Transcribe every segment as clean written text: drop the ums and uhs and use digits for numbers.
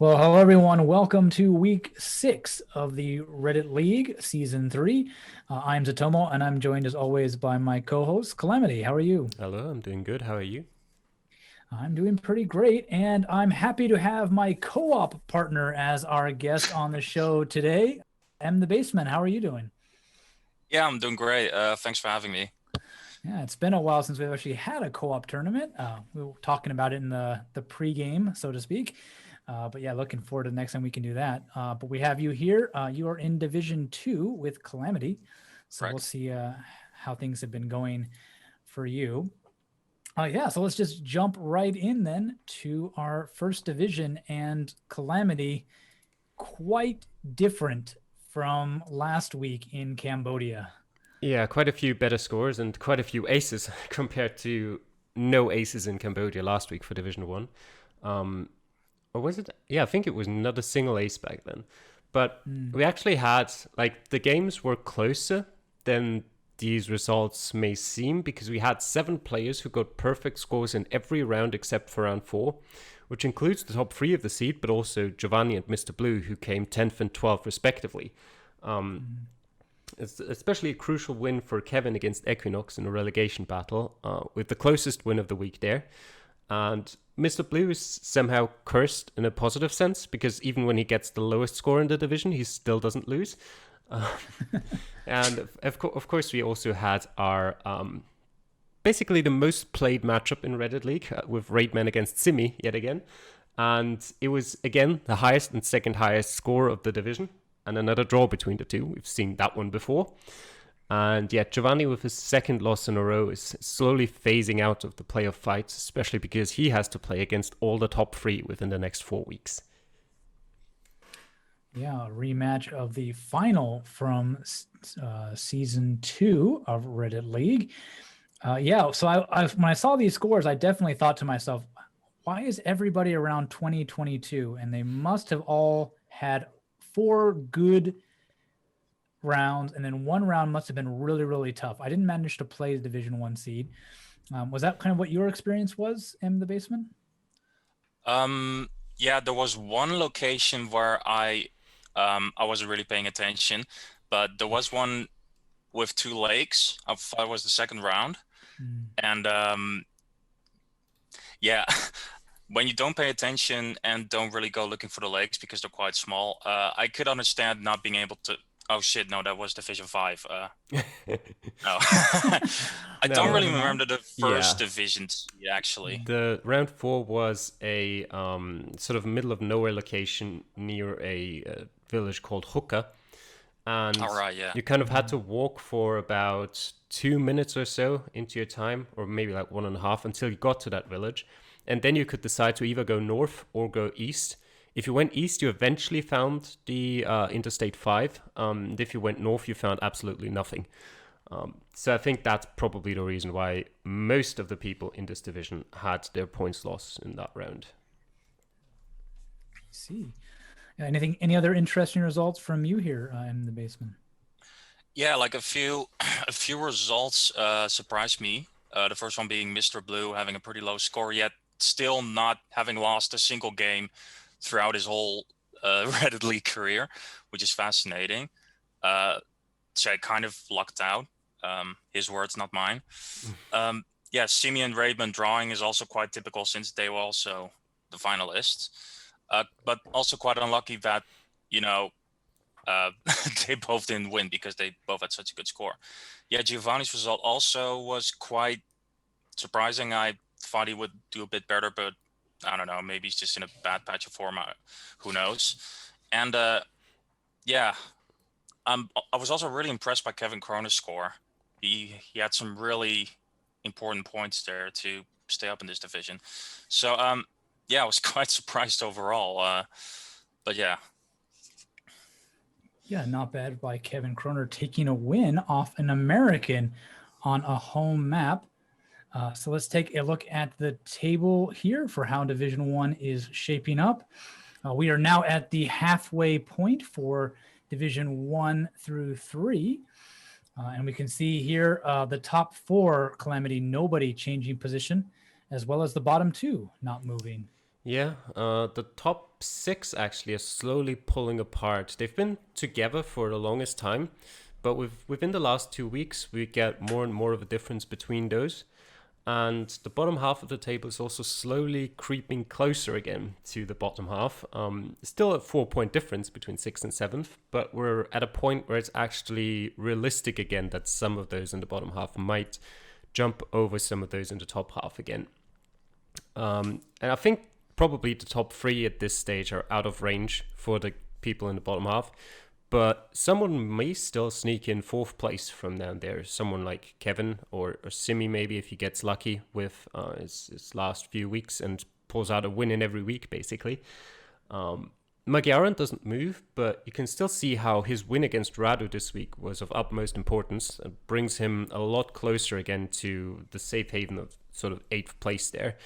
Well, hello everyone. Welcome to week 6 of the Reddit League, season 3. I'm Zotomo, and I'm joined as always by my co-host Calamity. How are you? Hello, I'm doing good. How are you? I'm doing pretty great, and I'm happy to have my co-op partner as our guest on the show today. MTheBassman. How are you doing? Yeah, I'm doing great. Thanks for having me. Yeah, it's been a while since we've actually had a co-op tournament. We were talking about it in the pre-game, so to speak. But yeah, looking forward to the next time we can do that. But we have you here. You are in Division 2 with Calamity. So we'll Correct. see how things have been going for you. Yeah, so let's just jump right in then to our first division. And Calamity, quite different from last week in Cambodia. Yeah, quite a few better scores and quite a few aces compared to no aces in Cambodia last week for Division 1. Um, or was it? Yeah, I think it was not a single ace back then. But we actually had, like, the games were closer than these results may seem because we had 7 players who got perfect scores in every round except for round 4, which includes the top 3 of the seed, but also Giovanni and Mr. Blue, who came 10th and 12th respectively. It's especially a crucial win for Kevin against Equinox in a relegation battle, with the closest win of the week there. And Mr. Blue is somehow cursed in a positive sense because even when he gets the lowest score in the division, he still doesn't lose. Uh, and of course, we also had our basically the most played matchup in Reddit League with Raidman against Simi yet again. And it was, again, the highest and second highest score of the division, and another draw between the two. We've seen that one before. And yeah, Giovanni, with his second loss in a row, is slowly phasing out of the playoff fights, especially because he has to play against all the top 3 within the next 4 weeks. Yeah, a rematch of the final from season 2 of Reddit League. Yeah, so I when I saw these scores, I definitely thought to myself, why is everybody around 2022? And they must have all had 4 good rounds, and then one round must have been really, really tough. I didn't manage to play the Division 1 seed. Was that kind of what your experience was in the basement? Yeah, there was one location where I wasn't really paying attention, but there was one with 2 lakes. I thought it was the second round, and yeah, when you don't pay attention and don't really go looking for the lakes because they're quite small, I could understand not being able to. Oh shit! No, that was Division 5. No, I No, don't really Never mind. remember the yeah. first division seed, actually. The round 4 was a sort of middle of nowhere location near a village called Hukka, and All right, yeah. you kind of had to walk for about 2 minutes or so into your time, or maybe like 1.5, until you got to that village, and then you could decide to either go north or go east. If you went east, you eventually found the Interstate 5. And if you went north, you found absolutely nothing. So I think that's probably the reason why most of the people in this division had their points lost in that round. I see. Any other interesting results from you here in the basement? Yeah, like a few a few results surprised me. The first one being Mr. Blue having a pretty low score, yet still not having lost a single game throughout his whole Reddit League career, which is fascinating. Uh, so I kind of lucked out. His words, not mine. Yeah, Simi and Raidman drawing is also quite typical since they were also the finalists. But also quite unlucky that, you know, uh, they both didn't win because they both had such a good score. Yeah, Giovanni's result also was quite surprising. I thought he would do a bit better, but I don't know. Maybe he's just in a bad patch of form. Who knows? And yeah, I was also really impressed by Kevin Cronin's score. He had some really important points there to stay up in this division. So yeah, I was quite surprised overall. But yeah. Yeah, not bad by Kevin Croner taking a win off an American on a home map. So let's take a look at the table here for how Division 1 is shaping up. We are now at the halfway point for Division 1 through 3. And we can see here the top 4, Calamity, nobody changing position, as well as the bottom 2 not moving. Yeah, the top 6 actually are slowly pulling apart. They've been together for the longest time, but within the last 2 weeks, we get more and more of a difference between those. And the bottom half of the table is also slowly creeping closer again to the bottom half. Still a 4-point difference between 6th and 7th, but we're at a point where it's actually realistic again that some of those in the bottom half might jump over some of those in the top half again. And I think probably the top 3 at this stage are out of range for the people in the bottom half. But someone may still sneak in 4th place from down there. Someone like Kevin or Simi, maybe, if he gets lucky with his last few weeks and pulls out a win in every week, basically. Magyaron doesn't move, but you can still see how his win against Radu this week was of utmost importance and brings him a lot closer again to the safe haven of sort of 8th place there.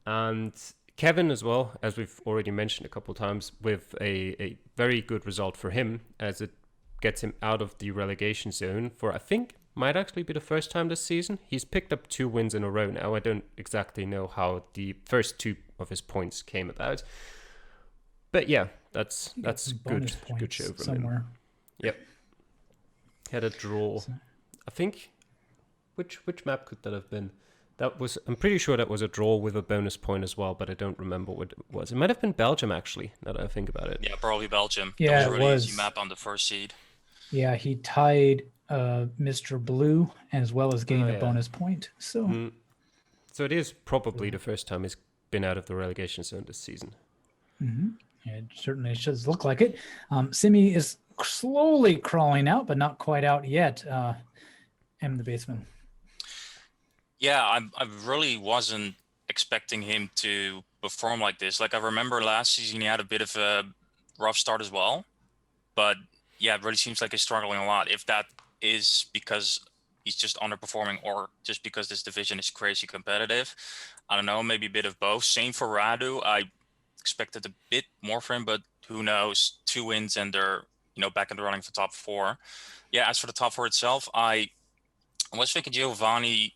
And Kevin as well, as we've already mentioned a couple of times, with a very good result for him, as it gets him out of the relegation zone for, I think, might actually be the first time this season. He's picked up 2 wins in a row now. I don't exactly know how the first 2 of his points came about. But yeah, that's good show from somewhere. him. Yep. Had a draw. I think, which map could that have been? I'm pretty sure that was a draw with a bonus point as well, but I don't remember what it was. It might have been Belgium, actually, now that I think about it. Yeah, probably Belgium. Yeah, that was a really easy map on the first seed. Yeah, he tied Mr. Blue as well as getting a bonus point. So So it is probably the first time he's been out of the relegation zone this season. Mm-hmm. It certainly does look like it. Simi is slowly crawling out, but not quite out yet. MTheBassman. Yeah, I really wasn't expecting him to perform like this. Like, I remember last season he had a bit of a rough start as well. But yeah, it really seems like he's struggling a lot. If that is because he's just underperforming or just because this division is crazy competitive, I don't know, maybe a bit of both. Same for Radu. I expected a bit more from him, but who knows? 2 wins and they're, back in the running for top 4. Yeah, as for the top 4 itself, I was thinking Giovanni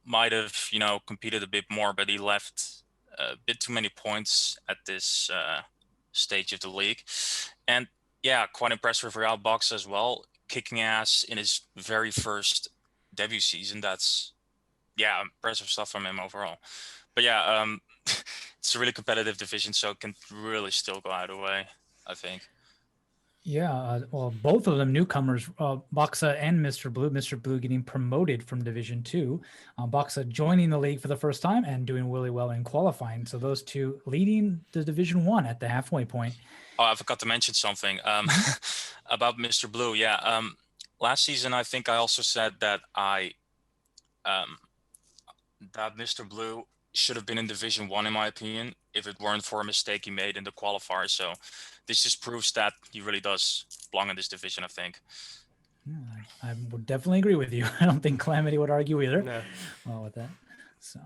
might have, competed a bit more, but he left a bit too many points at this stage of the league. And yeah, quite impressed with Real Box as well, kicking ass in his very first debut season. That's, impressive stuff from him overall. But yeah, it's a really competitive division, so it can really still go either way, I think. Yeah, well, both of them newcomers, Boxa and Mr. Blue. Mr. Blue getting promoted from Division 2. Boxa joining the league for the first time and doing really well in qualifying. So those two leading the Division 1 at the halfway point. Oh, I forgot to mention something about Mr. Blue. Yeah, last season I think I also said that that Mr. Blue should have been in Division 1 in my opinion, if it weren't for a mistake he made in the qualifier. So this just proves that he really does belong in this division, I think. Yeah, I would definitely agree with you. I don't think Calamity would argue either. No. With that. So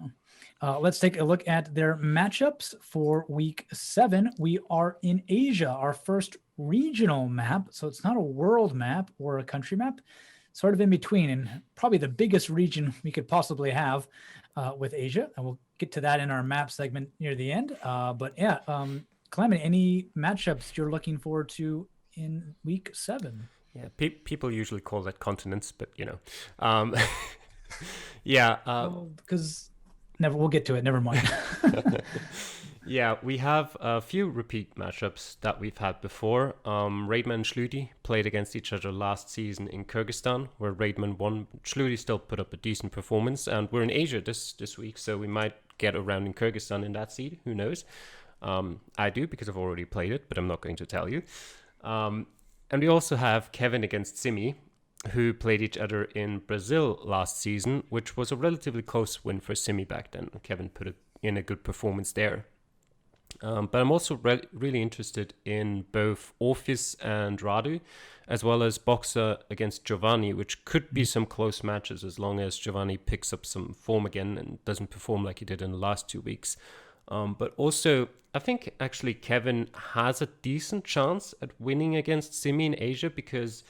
let's take a look at their matchups for week 7. We are in Asia, our first regional map. So it's not a world map or a country map, sort of in between, and probably the biggest region we could possibly have with Asia. And we'll get to that in our map segment near the end. But yeah, Calamity, any matchups you're looking forward to in week 7? Yeah, people usually call that continents, but yeah. Because we'll get to it. Never mind. Yeah, we have a few repeat matchups that we've had before. Raidman and Schludi played against each other last season in Kyrgyzstan, where Raidman won. Schludi still put up a decent performance, and we're in Asia this week, so we might get around in Kyrgyzstan in that seed. Who knows? I do, because I've already played it, but I'm not going to tell you. And we also have Kevin against Simi, who played each other in Brazil last season, which was a relatively close win for Simi back then. Kevin put in a good performance there. But I'm also really interested in both Orpheus and Radu, as well as Boxer against Giovanni, which could be some close matches as long as Giovanni picks up some form again and doesn't perform like he did in the last 2 weeks. But also, I think actually Kevin has a decent chance at winning against Simi in Asia, because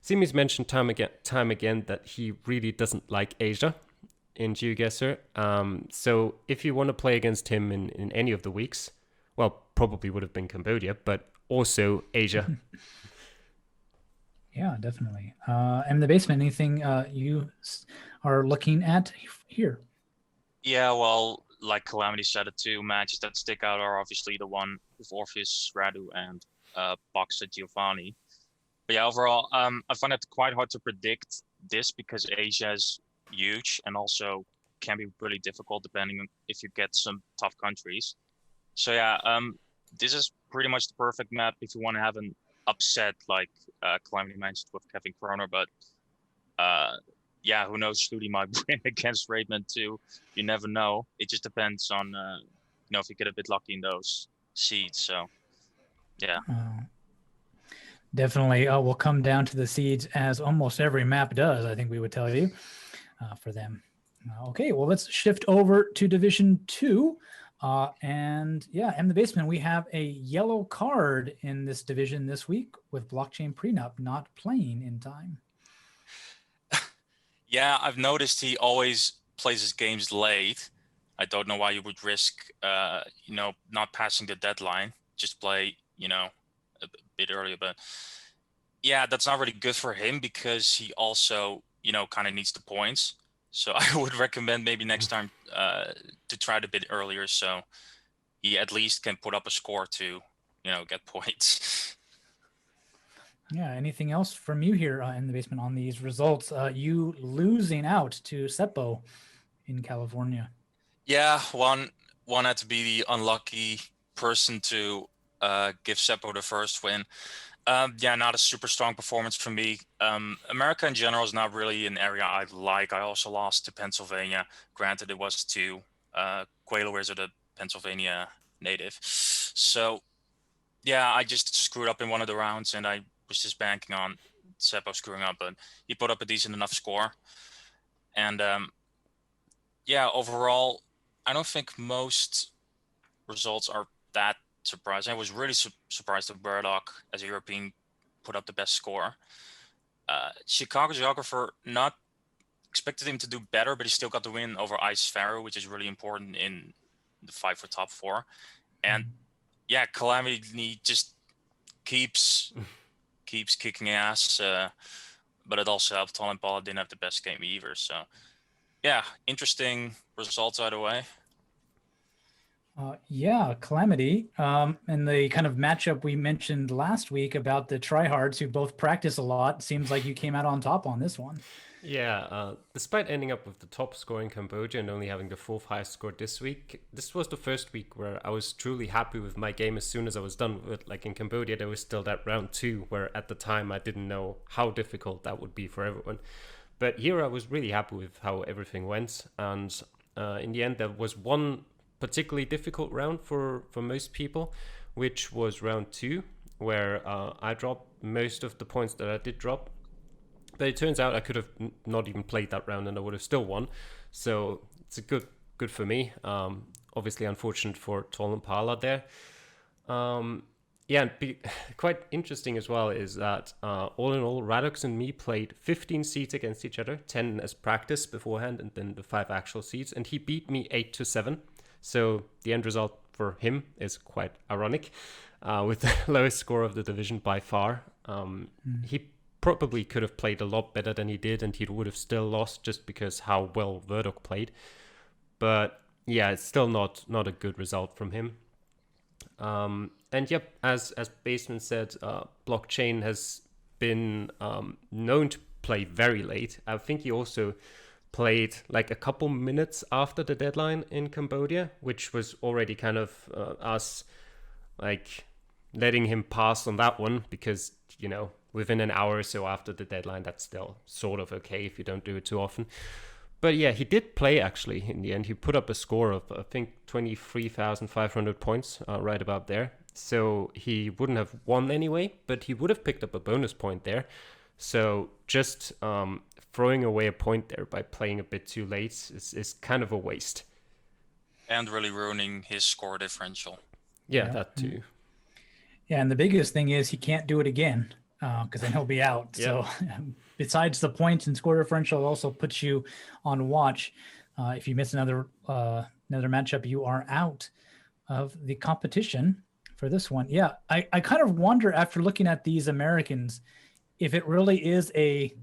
Simi's mentioned time again that he really doesn't like Asia. in Geoguessr. So if you want to play against him in any of the weeks, well, probably would have been Cambodia, but also Asia. Yeah, definitely. MTheBassman, anything you are looking at here? Yeah, well, like Calamity said, the two matches that stick out are obviously the one with Orpheus, Radu, and Boxer Giovanni. But yeah, overall, I find it quite hard to predict this because Asia is huge and also can be really difficult depending on if you get some tough countries. So yeah, this is pretty much the perfect map if you want to have an upset like Calamity mentioned with Kevin Kroner. But yeah, who knows? Studi might win against Raidman too. You never know. It just depends on if you get a bit lucky in those seeds. So yeah. Definitely will come down to the seeds, as almost every map does, I think we would tell you, for them. Okay, well, let's shift over to Division 2. And yeah, MTheBassman, we have a yellow card in this division this week with Blockchain Prenup not playing in time. Yeah, I've noticed he always plays his games late. I don't know why you would risk, not passing the deadline. Just play, a bit earlier. But yeah, that's not really good for him because he also, kind of needs the points. So I would recommend maybe next time to try it a bit earlier so he at least can put up a score to, get points. Yeah, anything else from you here in the basement on these results? You losing out to Seppo in California. Yeah, one had to be the unlucky person to give Seppo the first win. Yeah, not a super strong performance for me. America in general is not really an area I like. I also lost to Pennsylvania. Granted, it was to Quail Wizard, a Pennsylvania native. So yeah, I just screwed up in one of the rounds and I was just banking on Seppo screwing up, but he put up a decent enough score. And yeah, overall, I don't think most results are that surprising. I was really surprised that Burdock, as a European, put up the best score. Chicago Geographer, not expected him to do better, but he still got the win over Ice Pharaoh, which is really important in the fight for top 4. And yeah, Calamity just keeps kicking ass, but it also helped. Tall and Paula didn't have the best game either. So yeah, interesting results either way. Yeah, Calamity. And the kind of matchup we mentioned last week about the tryhards who both practice a lot, seems like you came out on top on this one. Yeah, despite ending up with the top score in Cambodia and only having the 4th highest score this week, this was the first week where I was truly happy with my game as soon as I was done with it. Like in Cambodia, there was still that round 2 where at the time I didn't know how difficult that would be for everyone. But here I was really happy with how everything went. And in the end, there was one particularly difficult round for most people, which was round 2, where I dropped most of the points that I did drop. But it turns out I could have not even played that round and I would have still won. So it's a good for me. Obviously unfortunate for Tall and Pala there. Yeah, and quite interesting as well is that all in all, Radox and me played 15 seeds against each other, 10 as practice beforehand, and then the 5 actual seeds. And he beat me 8-7. So the end result for him is quite ironic, with the lowest score of the division by far. He probably could have played a lot better than he did, and he would have still lost just because how well Verdok played. But yeah, it's still not a good result from him. And yep, as Bassman said, Blockchain has been known to play very late. I think he also played like a couple minutes after the deadline in Cambodia, which was already kind of us like letting him pass on that one because, within an hour or so after the deadline, that's still sort of okay if you don't do it too often. But yeah, he did play actually in the end. He put up a score of, I think, 23,500 points, right about there. So he wouldn't have won anyway, but he would have picked up a bonus point there. So just throwing away a point there by playing a bit too late is kind of a waste. And really ruining his score differential. Yeah, that too. Yeah, and the biggest thing is he can't do it again because then he'll be out. Yep. So besides the points and score differential, it also puts you on watch. If you miss another matchup, you are out of the competition for this one. Yeah, I kind of wonder after looking at these Americans if it really is a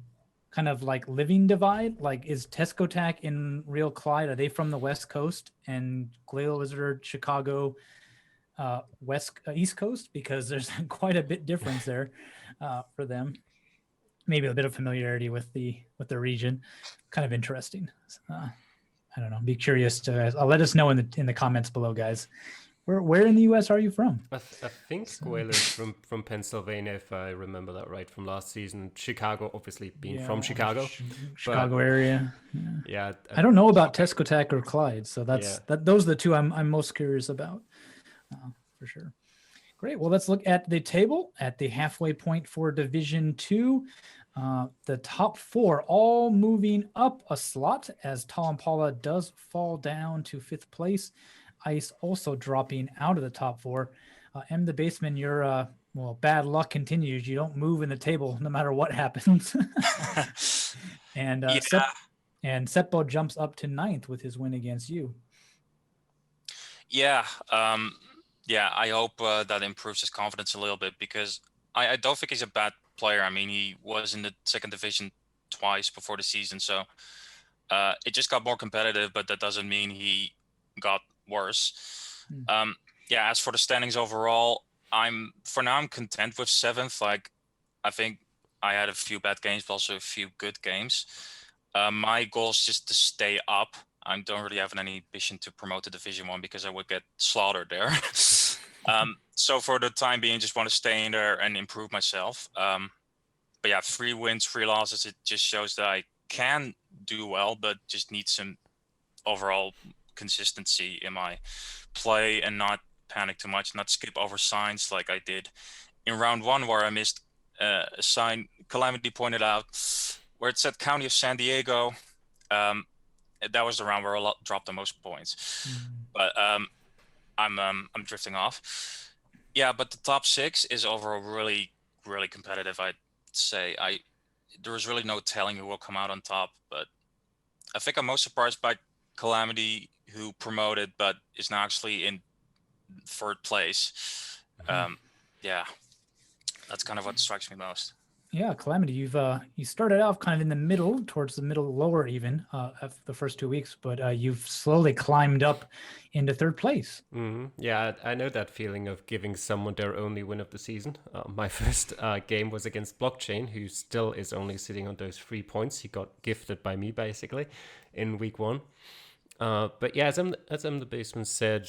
kind of like living divide. Like, is Tescotac in Real Clyde? Are they from the West Coast and Glacial Wizard Chicago East Coast? Because there's quite a bit difference there for them. Maybe a bit of familiarity with the region. Kind of interesting. I don't know. Be curious to let us know in the comments below, guys. Where in the U.S. are you from? I think Squaler's from Pennsylvania, if I remember that right from last season. Chicago, obviously being from Chicago, Chicago area. Yeah, I don't know about Tescotac or Clyde, so those are the two I'm most curious about, for sure. Great. Well, let's look at the table at the halfway point for Division 2. The top 4 all moving up a slot as Tall Impala does fall down to 5th place. Ice also dropping out of the top 4. MTheBassman, your bad luck continues. You don't move in the table no matter what happens. And Seppo jumps up to 9th with his win against you. Yeah. I hope that improves his confidence a little bit, because I don't think he's a bad player. I mean, he was in the 2nd division twice before the season, so it just got more competitive, but that doesn't mean he got worse. As for the standings overall, I'm content with 7th. Like, I think I had a few bad games, but also a few good games. My goal is just to stay up. I don't really have any ambition to promote to Division 1 because I would get slaughtered there. So for the time being, just want to stay in there and improve myself. But yeah, 3 wins, 3 losses, it just shows that I can do well, but just need some overall consistency in my play and not panic too much, not skip over signs like I did in round 1, where I missed a sign Calamity pointed out where it said County of San Diego. That was the round where I dropped the most points. But I'm drifting off. Yeah, but the top 6 is overall really, really competitive, I'd say. There was really no telling who will come out on top, but I think I'm most surprised by Calamity, who promoted but is now actually in 3rd place. That's kind of what strikes me most. Yeah, Calamity, you started off kind of in the middle, towards the middle lower even of the first 2 weeks, but you've slowly climbed up into 3rd place. Yeah, I know that feeling of giving someone their only win of the season. My first game was against Blockchain, who still is only sitting on those 3 points he got gifted by me, basically, in week 1. But yeah, as MTheBassman said,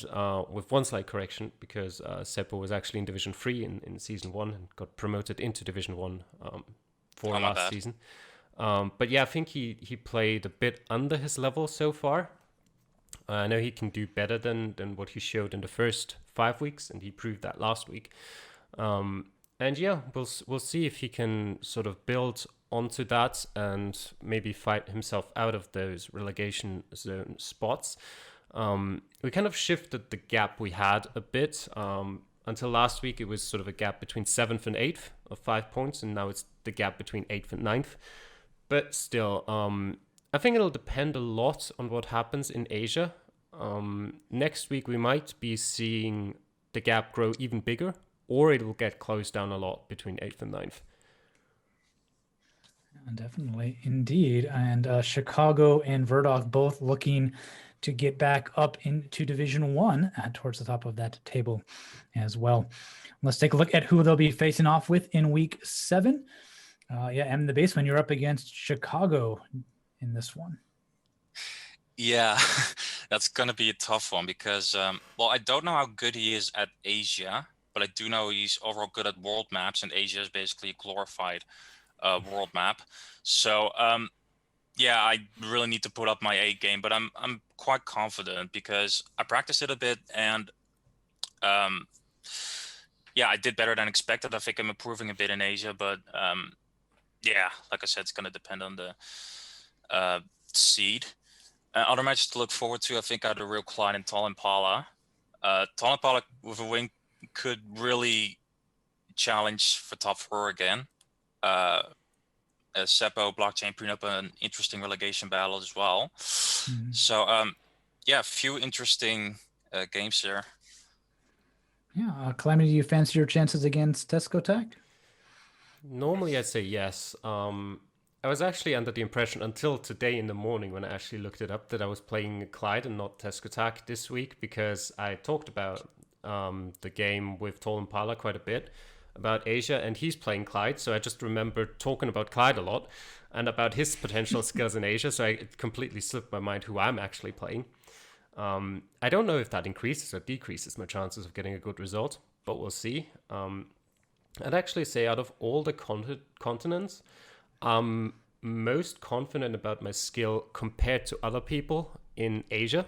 with one slight correction, because Seppo was actually in Division 3 in Season 1 and got promoted into Division 1 for last season. But yeah, I think he played a bit under his level so far. I know he can do better than what he showed in the first 5 weeks, and he proved that last week. And yeah, we'll see if he can sort of build onto that and maybe fight himself out of those relegation zone spots. We kind of shifted the gap we had a bit. Until last week, it was sort of a gap between 7th and 8th of 5 points, and now it's the gap between 8th and 9th. But still, I think it'll depend a lot on what happens in Asia. Next week, we might be seeing the gap grow even bigger, or it will get closed down a lot between 8th and 9th. Definitely, indeed. And Chicago and Verdok both looking to get back up into Division 1 towards the top of that table as well. Let's take a look at who they'll be facing off with in week 7. MTheBassman, you're up against Chicago in this one. Yeah, that's going to be a tough one because, I don't know how good he is at Asia, but I do know he's overall good at world maps, and Asia is basically a glorified world map. So, I really need to put up my A game, but I'm quite confident because I practiced it a bit, and I did better than expected. I think I'm improving a bit in Asia, but like I said, it's going to depend on the seed. Other matches to look forward to, I think, are the Real Clyde and Tall Impala. Tall Impala with a win could really challenge for top 4 again. Seppo blockchain putting up an interesting relegation battle as well. Mhm. So yeah, a few interesting games there. Yeah, Calamity, do you fancy your chances against Tesco Tact? Normally, I'd say yes. I was actually under the impression until today in the morning when I actually looked it up that I was playing Clyde and not Teskotak this week, because I talked about the game with Tol Impala quite a bit about Asia, and he's playing Clyde. So I just remember talking about Clyde a lot and about his potential skills in Asia. So it completely slipped my mind who I'm actually playing. I don't know if that increases or decreases my chances of getting a good result, but we'll see. I'd actually say out of all the continents, I'm most confident about my skill compared to other people in Asia,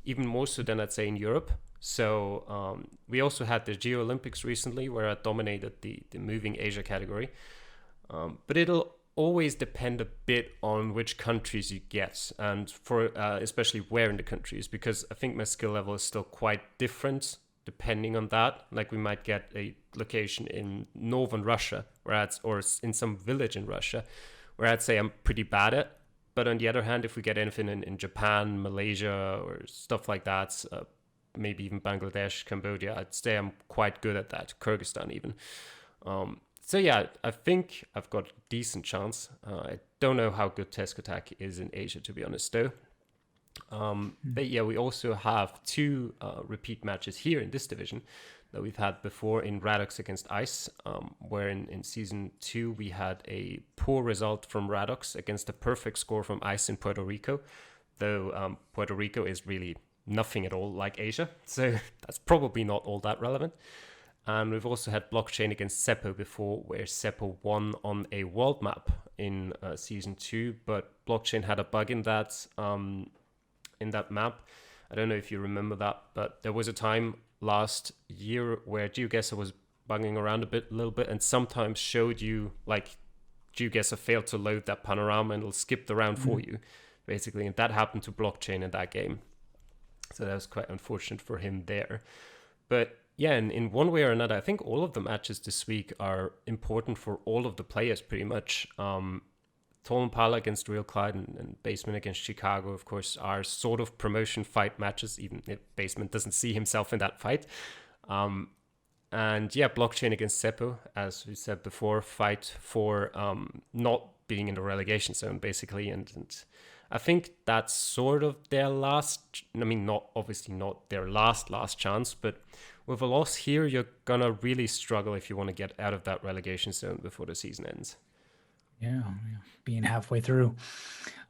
even more so than I'd say in Europe. So we also had the Geo Olympics recently where I dominated the moving Asia category. But it'll always depend a bit on which countries you get, and for especially where in the countries, because I think my skill level is still quite different depending on that. Like we might get a location in northern Russia or in some village in Russia where I'd say I'm pretty bad at. But on the other hand, if we get anything in Japan, Malaysia, or stuff like that, maybe even Bangladesh, Cambodia, I'd say I'm quite good at that. Kyrgyzstan even. So yeah, I think I've got a decent chance. I don't know how good Teskotak is in Asia, to be honest, though. But yeah, we also have two repeat matches here in this division that we've had before in Radox against Ice, where in Season 2 we had a poor result from Radox against a perfect score from Ice in Puerto Rico, though Puerto Rico is really nothing at all like Asia, so that's probably not all that relevant. And we've also had Blockchain against Seppo before, where Seppo won on a world map in Season 2, but Blockchain had a bug in that map. I don't know if you remember that, but there was a time last year where Geoguessr was bugging around a little bit, and sometimes showed you, like, Geoguessr failed to load that panorama and it'll skip the round for you, basically. And that happened to Blockchain in that game. So that was quite unfortunate for him there. But yeah, in one way or another, I think all of the matches this week are important for all of the players, pretty much. Tol Impala against Real Clyde and Basement against Chicago, of course, are sort of promotion fight matches, even if Basement doesn't see himself in that fight. And yeah, Blockchain against Seppo, as we said before, fight for not being in the relegation zone, basically. And I think that's sort of their last, I mean, not their last chance, but with a loss here, you're going to really struggle if you want to get out of that relegation zone before the season ends. Yeah, being halfway through.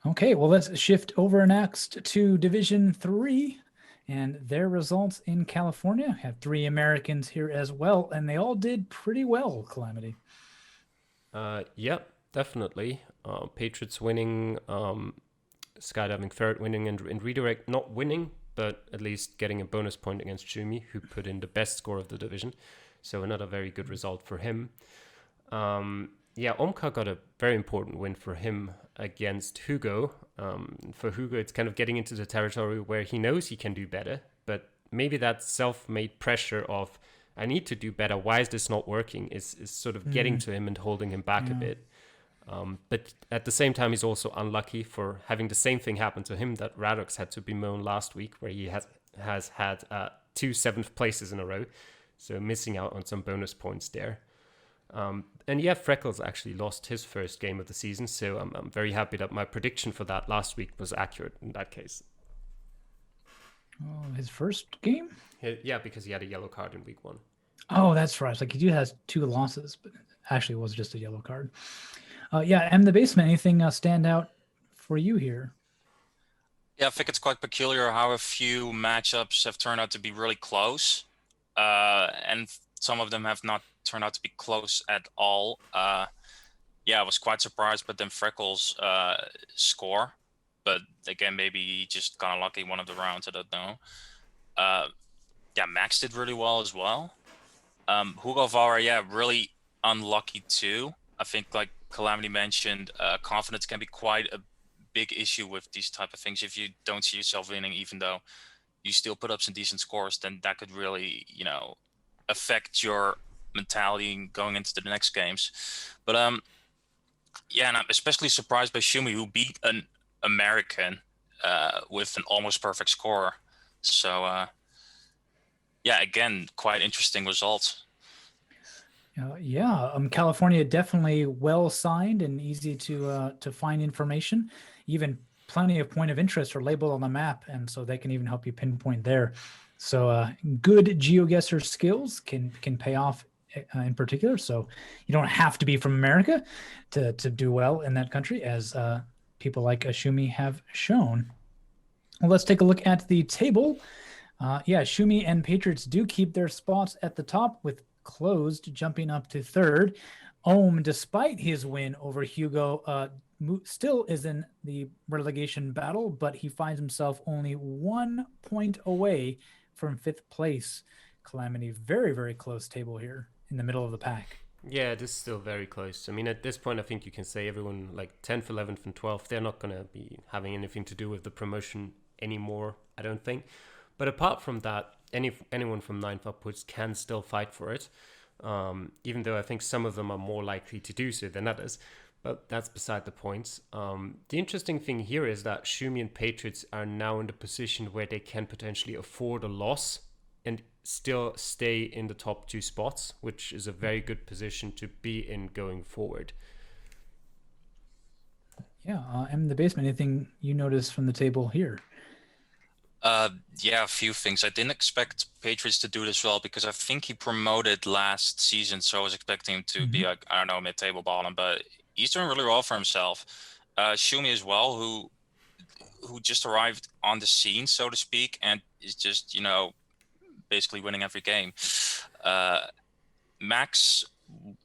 Okay, well, let's shift over next to Division 3 and their results in California. I have 3 Americans here as well, and they all did pretty well, Calamity. Yep, definitely. Patriots winning, Skydiving Ferret winning, and Redirect not winning, but at least getting a bonus point against Chumi, who put in the best score of the division. So another very good result for him. Yeah, Omka got a very important win for him against Hugo. For Hugo, it's kind of getting into the territory where he knows he can do better, but maybe that self-made pressure of, I need to do better, why is this not working, is sort of getting to him and holding him back a bit. But at the same time, he's also unlucky for having the same thing happen to him that Radox had to bemoan last week, where he has had 2 7th places in a row, so missing out on some bonus points there. And yeah, Freckles actually lost his first game of the season, so I'm very happy that my prediction for that last week was accurate in that case. Oh, his first game? Yeah, because he had a yellow card in week 1. Oh, that's right. It's like he has 2 losses, but actually it was just a yellow card. Yeah, MTheBassman, anything stand out for you here? Yeah, I think it's quite peculiar how a few matchups have turned out to be really close, and some of them have not turned out to be close at all. Yeah, I was quite surprised, but then Freckles' score. But again, maybe he just got unlucky one of the rounds. I don't know. Yeah, Max did really well as well. Hugo Vara, yeah, really unlucky too. I think, like Calamity mentioned, confidence can be quite a big issue with these type of things. If you don't see yourself winning, even though you still put up some decent scores, then that could really, affect your mentality going into the next games. But Yeah, and I'm especially surprised by Shumi, who beat an American with an almost perfect score. So, yeah, again, quite interesting results. Yeah, California definitely well signed and easy to find information. Even plenty of point of interest are labeled on the map, and so they can even help you pinpoint there. So good GeoGuessr skills can pay off in particular. So you don't have to be from America to do well in that country, as people like Ashumi have shown. Well, let's take a look at the table. Yeah, Shumi and Patriots do keep their spots at the top, with Closed jumping up to third. Despite his win over Hugo, still is in the relegation battle, but he finds himself only 1 point away from fifth place. Calamity, very, very close table here in the middle of the pack. Yeah, it is still very close. I mean, at this point, I think you can say everyone like 10th, 11th, and 12th, they're not going to be having anything to do with the promotion anymore, I don't think. But apart from that, anyone from 9th upwards can still fight for it, even though I think some of them are more likely to do so than others. But that's beside the point. The interesting thing here is that Shumi and Patriots are now in the position where they can potentially afford a loss and still stay in the top 2 spots, which is a very good position to be in going forward. Yeah, MTheBassman, anything you notice from the table here? Yeah, a few things. I didn't expect Patriots to do this well because I think he promoted last season, so I was expecting him to be like, I don't know, mid-table bottom, but he's doing really well for himself. Shumi as well, who just arrived on the scene, so to speak, and is just, basically winning every game. Max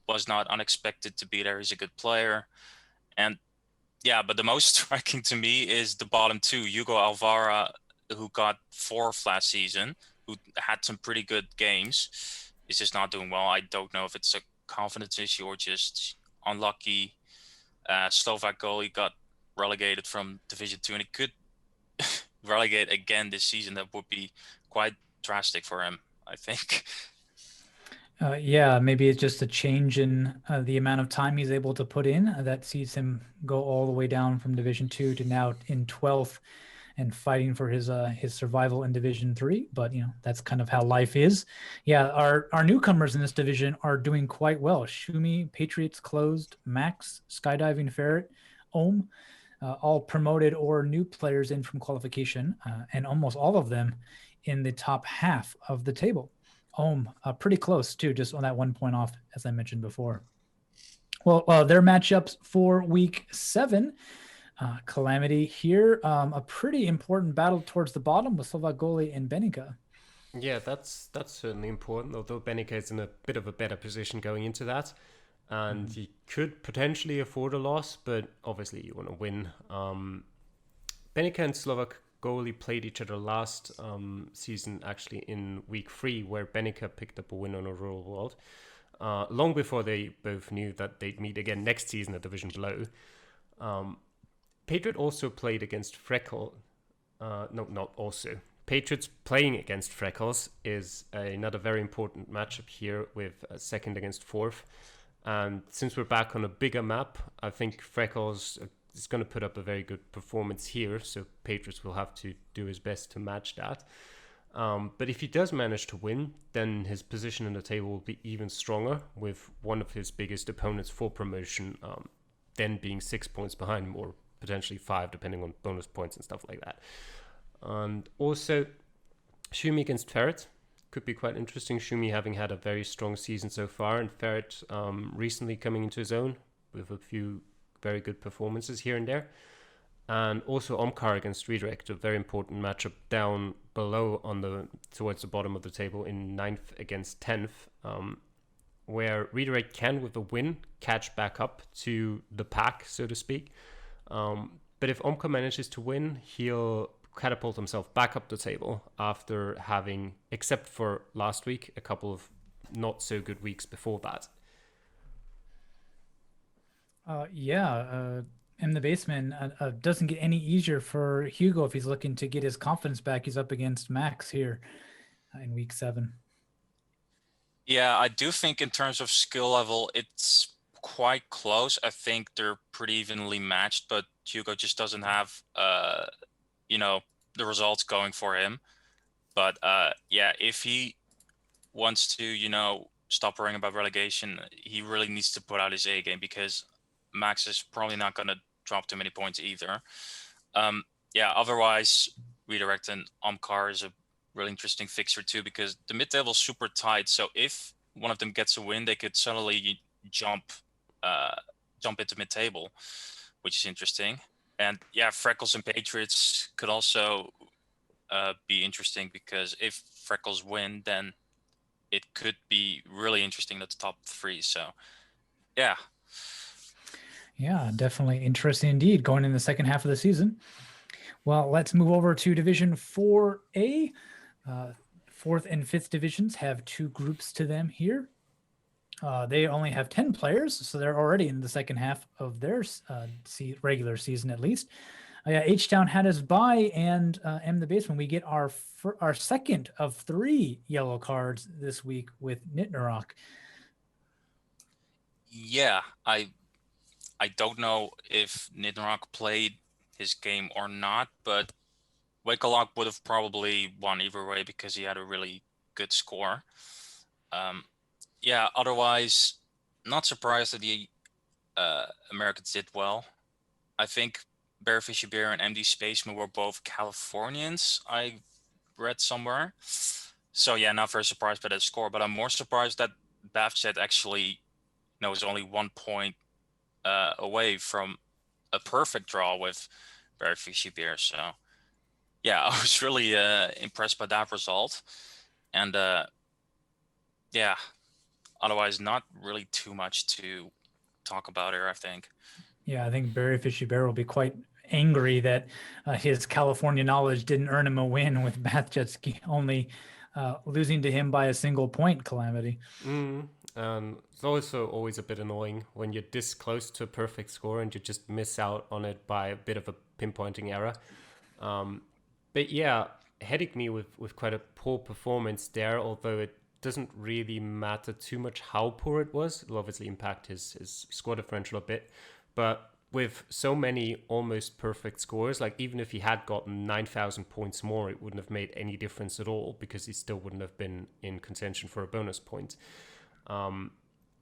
was not unexpected to be there. He's a good player. And yeah, but the most striking to me is the bottom 2, Hugo Alvara, who got 4th last season, who had some pretty good games, is just not doing well. I don't know if it's a confidence issue or just unlucky. Slovak goalie got relegated from Division 2, and he could relegate again this season. That would be quite drastic for him, I think. Yeah, maybe it's just a change in the amount of time he's able to put in that sees him go all the way down from Division 2 to now in 12th and fighting for his survival in Division 3. But that's kind of how life is. Yeah, our newcomers in this division are doing quite well. Shumi, Patriots Closed, Max, Skydiving Ferret, all promoted or new players in from qualification, and almost all of them in the top half of the table. Pretty close too, just on that 1 point off, as I mentioned before. Well, their matchups for week 7. Calamity here, a pretty important battle towards the bottom with Slovak and Benica. Yeah, that's certainly important, although Benica is in a bit of a better position going into that. And he could potentially afford a loss, but obviously you want to win. Benica and Slovak goalie played each other last season, actually in week 3, where Benica picked up a win on a Rural World, long before they both knew that they'd meet again next season, a division below. Patriot also played against Freckle. No, not also. Patriots playing against Freckles is another very important matchup here, with 2nd against 4th. And since we're back on a bigger map, I think Freckles is going to put up a very good performance here, so Patriots will have to do his best to match that. But if he does manage to win, then his position in the table will be even stronger, with one of his biggest opponents for promotion then being 6 points behind him, or potentially 5, depending on bonus points and stuff like that. And also, Shumi against Ferret could be quite interesting. Shumi having had a very strong season so far, and Ferret recently coming into his own with a few very good performances here and there. And also Omkar against Redirect, a very important matchup down below towards the bottom of the table in 9th against 10th, where Redirect can, with a win, catch back up to the pack, so to speak. But if Omkar manages to win, he'll catapult himself back up the table after having, except for last week, a couple of not so good weeks before that. MTheBassman doesn't get any easier for Hugo if he's looking to get his confidence back. He's up against Max here in week 7. Yeah, I do think in terms of skill level, it's quite close. I think they're pretty evenly matched, but Hugo just doesn't have, the results going for him. But yeah, if he wants to, stop worrying about relegation, he really needs to put out his A game, because Max is probably not going to drop too many points either. Yeah, otherwise, Redirect and Omkar is a really interesting fixture too, because the mid-table is super tight. So if one of them gets a win, they could suddenly jump into mid-table, which is interesting. And yeah, Freckles and Patriots could also be interesting, because if Freckles win, then it could be really interesting at the top three. So yeah. Yeah, definitely interesting indeed going in the second half of the season. Well, let's move over to Division 4A. Fourth and fifth divisions have two groups to them here. They only have 10 players, so they're already in the second half of their regular season at least. Yeah, H-Town had his bye, and MTheBassman, we get our second of 3 yellow cards this week with Nitnarok. Yeah, I don't know if Nidrock played his game or not, but Wakelok would have probably won either way, because he had a really good score. Yeah, otherwise, not surprised that the Americans did well. I think Bear Fishy Bear and MTheBassman were both Californians, I read somewhere. So yeah, not very surprised by that score, but I'm more surprised that Bavchet actually was only 1 point away from a perfect draw with Bear Fishy Bear. So yeah, I was really impressed by that result. And yeah, otherwise not really too much to talk about here, I think. Yeah, I think Barry Fishy Bear will be quite angry that his California knowledge didn't earn him a win, with Bathjetski only losing to him by a single point, Calamity. It's also always a bit annoying when you're this close to a perfect score and you just miss out on it by a bit of a pinpointing error. But yeah, heading me with quite a poor performance there, although it doesn't really matter too much how poor it was. It'll obviously impact his score differential a bit. But with so many almost perfect scores, like even if he had gotten 9,000 points more, it wouldn't have made any difference at all, because he still wouldn't have been in contention for a bonus point. And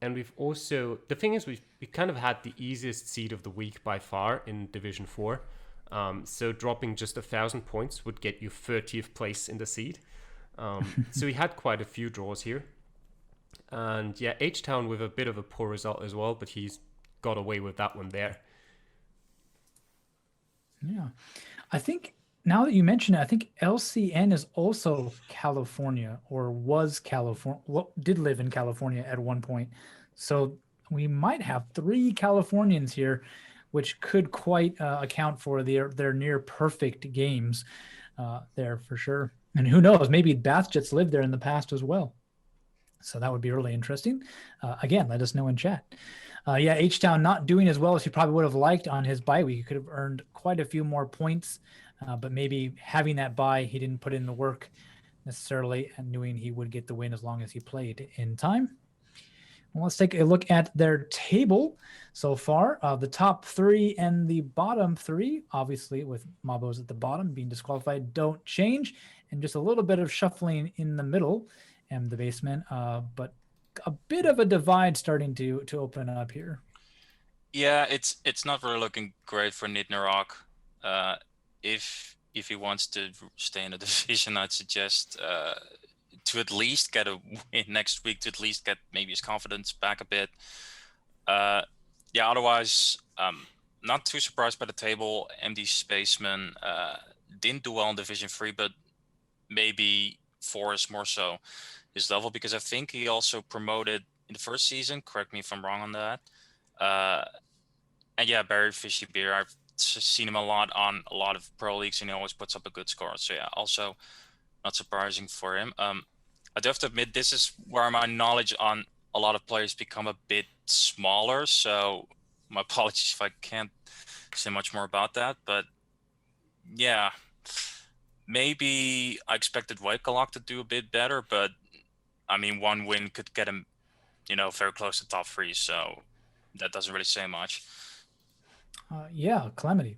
we've also, the thing is, we kind of had the easiest seed of the week by far in Division 4. So dropping just 1,000 points would get you 30th place in the seed. So we had quite a few draws here. And yeah, H-Town with a bit of a poor result as well, but he's got away with that one there. Yeah. I think now that you mention it, I think LCN is also California, or was California, did live in California at one point. So we might have 3 Californians here, which could quite account for their near perfect games there for sure. And who knows, maybe Bathjets lived there in the past as well. So that would be really interesting. Again, let us know in chat. Yeah, H-Town not doing as well as he probably would have liked on his bye week. He could have earned quite a few more points, but maybe having that bye, he didn't put in the work necessarily, and knowing he would get the win as long as he played in time. Well, let's take a look at their table so far. The top 3 and the bottom 3, obviously with Mabos at the bottom being disqualified, don't change, and just a little bit of shuffling in the middle and the basement, but a bit of a divide starting to open up here. Yeah, it's not really looking great for Nidnarok. If he wants to stay in the division, I'd suggest to at least get a win next week, to at least get maybe his confidence back a bit. Yeah, otherwise, not too surprised by the table. MTheBassman didn't do well in Division 3, but maybe 4 is more so his level, because I think he also promoted in the first season. Correct me if I'm wrong on that. And yeah, Barry Fishy Beer, I've seen him a lot on a lot of pro leagues, and he always puts up a good score. So yeah, also not surprising for him. I do have to admit, this is where my knowledge on a lot of players become a bit smaller. So my apologies if I can't say much more about that. But yeah, maybe I expected Wakelok to do a bit better, but I mean, 1 win could get him, very close to top 3. So that doesn't really say much. Yeah, Calamity.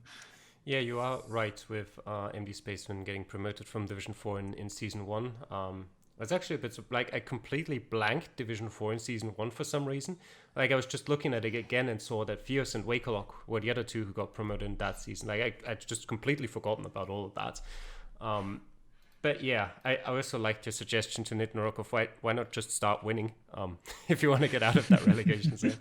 Yeah, you are right with MTheBassman getting promoted from Division 4 in Season 1. It's actually a bit like I completely blanked Division 4 in Season 1 for some reason. Like I was just looking at it again and saw that Fierce and Wakelock were the other two who got promoted in that season. Like I'd just completely forgotten about all of that. But yeah, I also liked your suggestion to Nitnorok of why not just start winning if you want to get out of that relegation zone.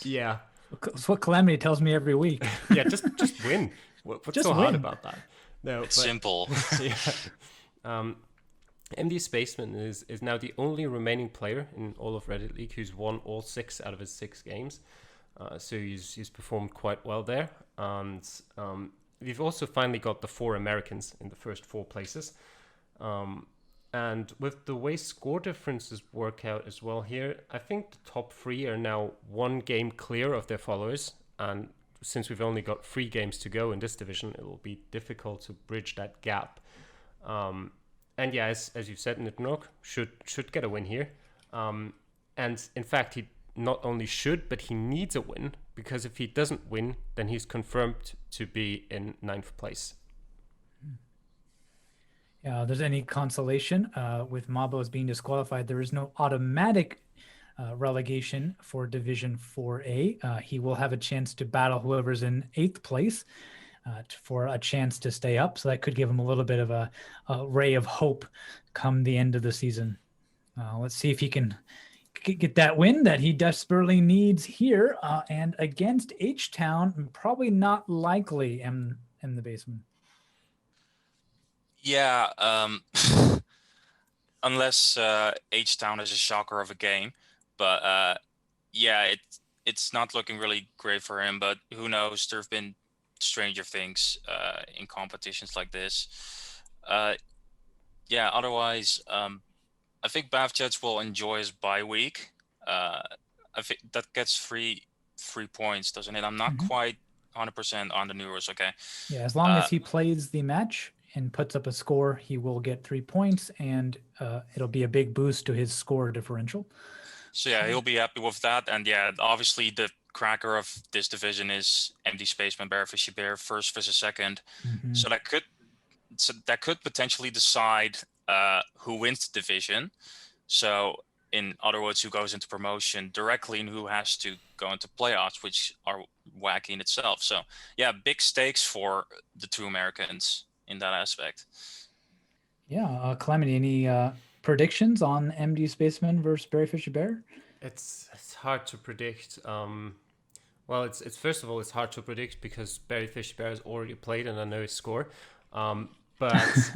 Yeah. That's what Calamity tells me every week. Yeah, just win. What's Just so hard win. about that? No, It's simple. Yeah. MTheBassman is now the only remaining player in all of Reddit League who's won all 6 out of his 6 games. So he's performed quite well there. And we've also finally got the 4 Americans in the first 4 places. And with the way score differences work out as well here, I think the top 3 are now 1 game clear of their followers. And since we've only got 3 games to go in this division, it will be difficult to bridge that gap. And yeah, as you've said, Nitnorok should get a win here. And in fact, he not only should, but he needs a win, because if he doesn't win, then he's confirmed to be in 9th place. Yeah, there's any consolation with Mabos being disqualified, there is no automatic relegation for Division 4A. He will have a chance to battle whoever's in 8th place for a chance to stay up. So that could give him a little bit of a ray of hope come the end of the season. Let's see if he can get that win that he desperately needs here. And against H-Town, probably not likely in the basement. Yeah, unless H-Town is a shocker of a game. But yeah, it's not looking really great for him. But who knows? There have been stranger things in competitions like this. Yeah, otherwise, I think Bavjets will enjoy his bye week. I think that gets free points, doesn't it? I'm not quite 100% on the Neuros, okay? Yeah, as long as he plays the match and puts up a score, he will get 3 points, and it'll be a big boost to his score differential. So yeah, he'll be happy with that. And yeah, obviously the cracker of this division is MTheBassman, Bearfishy Bear, first versus second. So that could potentially decide who wins the division. So in other words, who goes into promotion directly and who has to go into playoffs, which are wacky in itself. So yeah, big stakes for the 2 Americans in that aspect. Yeah, Calamity, any predictions on MTheBassman versus Bearfishy Bear? It's hard to predict. Well, it's first of all, it's hard to predict because Bearfishy Bear has already played and I know his score. But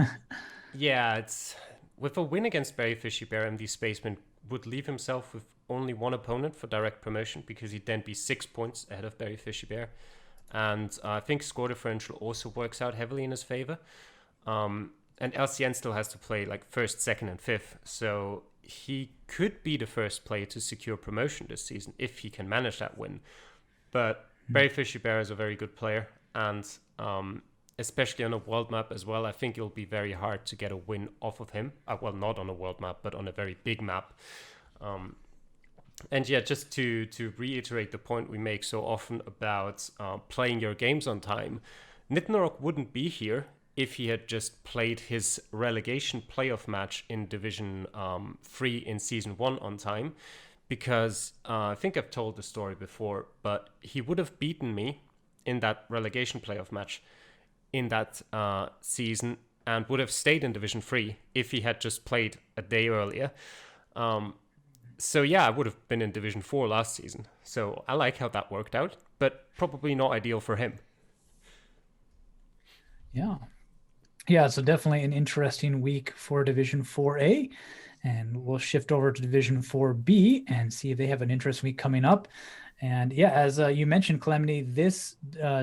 yeah, it's with a win against Bearfishy Bear, MTheBassman would leave himself with only 1 opponent for direct promotion, because he'd then be 6 points ahead of Bearfishy Bear. And I think score differential also works out heavily in his favor. And LCN still has to play like 1st, 2nd, and 5th. So he could be the first player to secure promotion this season if he can manage that win. But Bearfishy Bear is a very good player. And especially on a world map as well, I think it'll be very hard to get a win off of him. Well, not on a world map, but on a very big map. And yeah, just to reiterate the point we make so often about playing your games on time, Nitnorok wouldn't be here if he had just played his relegation playoff match in Division 3 in Season 1 on time, because I think I've told the story before, but he would have beaten me in that relegation playoff match in that season and would have stayed in Division 3 if he had just played a day earlier. So yeah, I would have been in Division 4 last season. So I like how that worked out, but probably not ideal for him. Yeah, so definitely an interesting week for Division 4A. And we'll shift over to Division 4B and see if they have an interesting week coming up. And yeah, as you mentioned, Calamity, this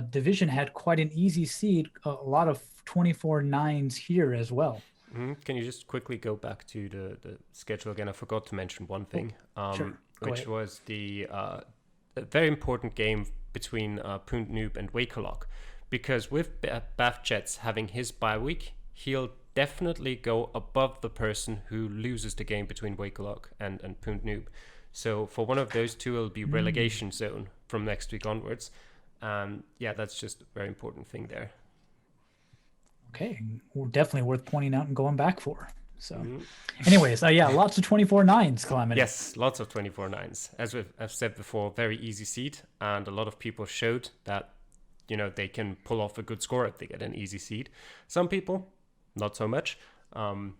division had quite an easy seed, a lot of 24-9s here as well. Can you just quickly go back to the schedule again? I forgot to mention one thing, Sure. which was the a very important game between Punt Noob and Wakerlock, because with Bavjets having his bye week, he'll definitely go above the person who loses the game between Wakerlock and Punt Noob. So for one of those two, it'll be relegation zone from next week onwards. Yeah, that's just a very important thing there. Okay, definitely worth pointing out and going back for. So, anyways, yeah, lots of 24-9s, Calamity. Yes, lots of 24-9s. As I've said before, very easy seed, and a lot of people showed that, you know, they can pull off a good score if they get an easy seed. Some people, not so much. You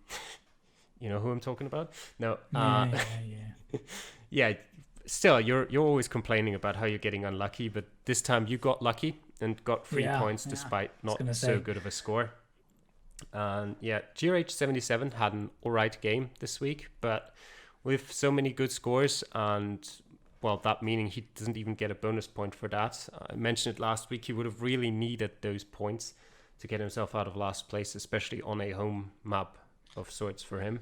know who I'm talking about? No. Yeah. Still, you're always complaining about how you're getting unlucky, but this time you got lucky and got 3 points despite not so good of a score. And yeah, GRH77 had an alright game this week, but with so many good scores and, well, that meaning he doesn't even get a bonus point for that. I mentioned it last week, he would have really needed those points to get himself out of last place, especially on a home map of sorts for him.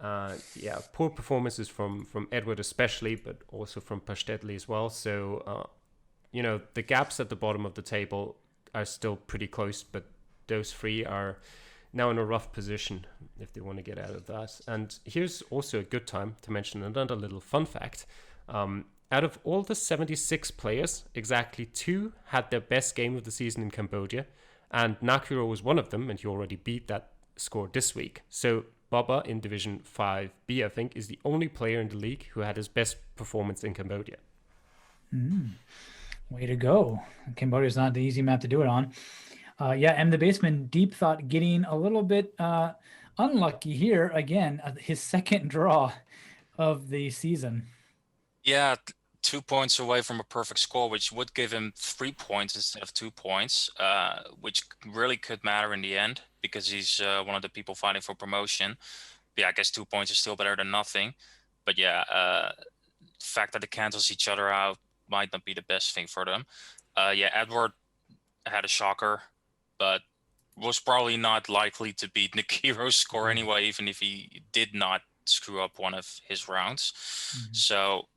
Yeah, poor performances from Edward especially, but also from Pastetli as well. So, you know, the gaps at the bottom of the table are still pretty close, but those 3 are now in a rough position if they want to get out of that. And here's also a good time to mention another little fun fact. Out of all the 76 players, exactly 2 had their best game of the season in Cambodia, and Nakuro was one of them, and he already beat that score this week. So Baba in Division 5B, I think, is the only player in the league who had his best performance in Cambodia. Way to go. Cambodia's not the easy map to do it on. Yeah, MTheBassman, Deep Thought getting a little bit unlucky here. Again, his second draw of the season. Yeah, 2 points away from a perfect score, which would give him 3 points instead of 2 points, which really could matter in the end because he's one of the people fighting for promotion. But yeah, I guess 2 points is still better than nothing. But yeah, the fact that they cancels each other out might not be the best thing for them. Yeah, Edward had a shocker, but was probably not likely to beat Nakiro's score anyway, even if he did not screw up one of his rounds. So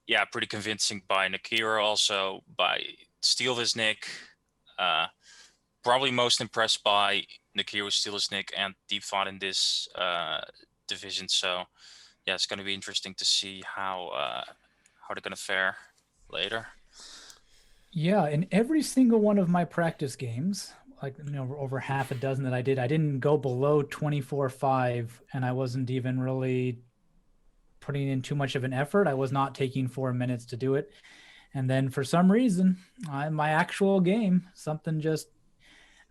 yeah, pretty convincing by Nakiro, also by Steelvisnik. Probably most impressed by Nakiro, Steelvisnik, and Deep Thought in this division. So yeah, it's going to be interesting to see how they're going to fare later. Yeah, in every single one of my practice games, like, you know, over half a dozen that I didn't go below 24-5, and I wasn't even really putting in too much of an effort. I was not taking 4 minutes to do it. And then for some reason, my actual game, something just,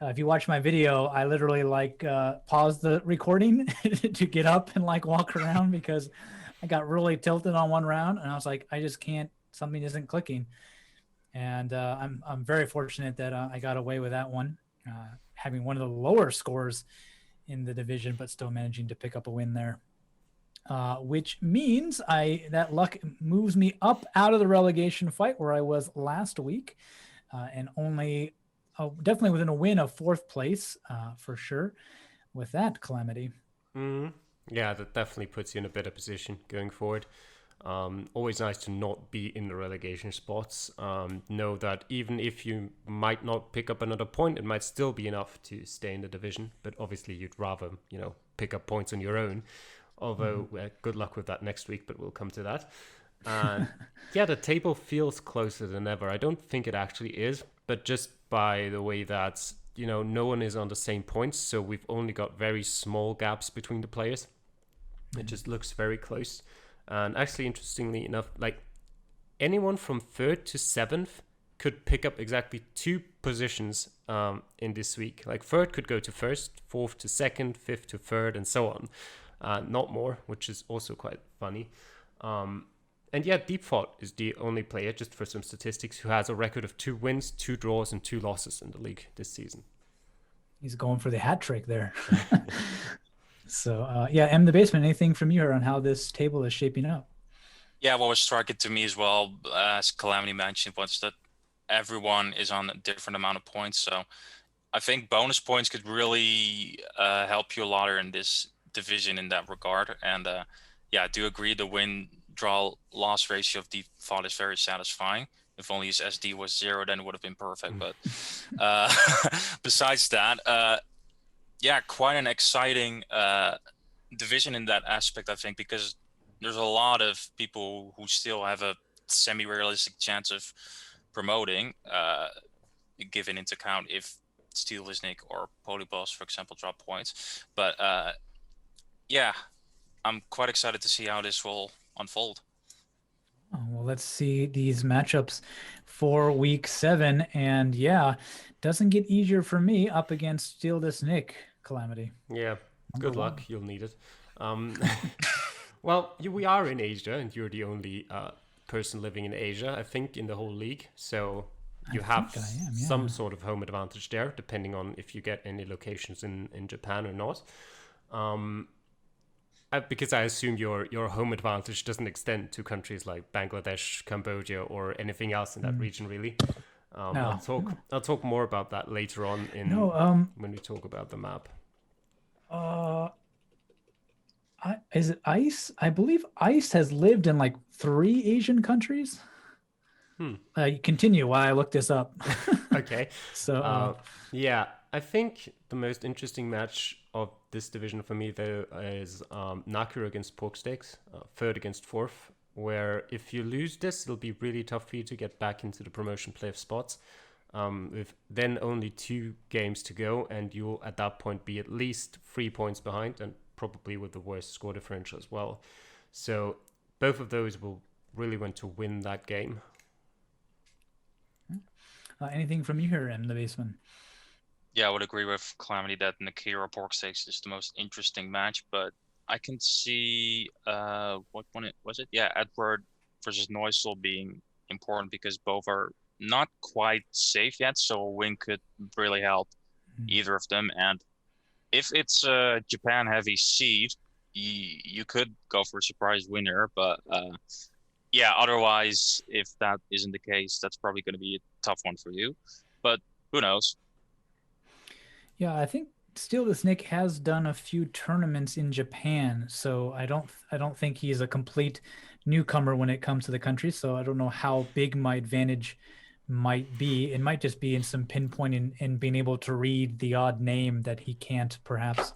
if you watch my video, I literally paused the recording to get up and walk around because I got really tilted on one round, and I was like, I just can't, something isn't clicking. And I'm very fortunate that I got away with that one, having one of the lower scores in the division, but still managing to pick up a win there. Which means that luck moves me up out of the relegation fight where I was last week, and only definitely within a win of 4th place for sure with that, Calamity. Yeah, that definitely puts you in a better position going forward. Always nice to not be in the relegation spots. Know that even if you might not pick up another point, it might still be enough to stay in the division. But obviously you'd rather, you know, pick up points on your own. Although good luck with that next week, but we'll come to that. Yeah, the table feels closer than ever. I don't think it actually is, but just by the way that, you know, no one is on the same points, so we've only got very small gaps between the players. It just looks very close. And actually, interestingly enough, anyone from 3rd to 7th could pick up exactly 2 positions in this week. 3rd could go to 1st, 4th to 2nd, 5th to 3rd, and so on. Not more, which is also quite funny. And yeah, Deep Thought is the only player, just for some statistics, who has a record of 2 wins, 2 draws, and 2 losses in the league this season. He's going for the hat trick there. So, yeah, MTheBassman, anything from you on how this table is shaping up? Yeah, what was striking to me as well, as Calamity mentioned, was that everyone is on a different amount of points. So I think bonus points could really help you a lot in this division in that regard. And yeah, I do agree the win-draw-loss ratio of Deep Thought is very satisfying. If only his SD was 0, then it would have been perfect. But besides that, yeah, quite an exciting division in that aspect, I think, because there's a lot of people who still have a semi-realistic chance of promoting, given into account if Steel is Nick or Polyboss, for example, drop points. But yeah, I'm quite excited to see how this will unfold. Oh, well, let's see these matchups for week 7. And yeah, doesn't get easier for me up against Steel This Nick, Calamity. Yeah, Number good luck. one. You'll need it. Well, we are in Asia, and you're the only person living in Asia, I think, in the whole league. So you have think I am, some yeah. sort of home advantage there, depending on if you get any locations in Japan or not. Because I assume your home advantage doesn't extend to countries like Bangladesh, Cambodia, or anything else in that region, really. No. I'll talk more about that later on when we talk about the map. Is it Ice? I believe Ice has lived in like 3 Asian countries. Continue while I look this up. Okay. So, yeah, I think the most interesting match of this division for me, though, is Nakura against Porksteaks, 3rd against 4th, where if you lose this, it'll be really tough for you to get back into the promotion playoff spots. With then only 2 games to go, and you'll at that point be at least 3 points behind, and probably with the worst score differential as well. So both of those will really want to win that game. anything from you here, MTheBassman? Yeah, I would agree with Calamity that Nakira Porksteaks is the most interesting match, but I can see what one it was it? Yeah, Edward versus Noisel being important because both are not quite safe yet, so a win could really help either of them. And if it's a Japan heavy seed, you could go for a surprise winner, but yeah, otherwise, if that isn't the case, that's probably going to be a tough one for you. But who knows? Yeah, I think Steel This Nick has done a few tournaments in Japan, so I don't think he's a complete newcomer when it comes to the country. So I don't know how big my advantage might be. It might just be in some pinpointing and being able to read the odd name that he can't, perhaps,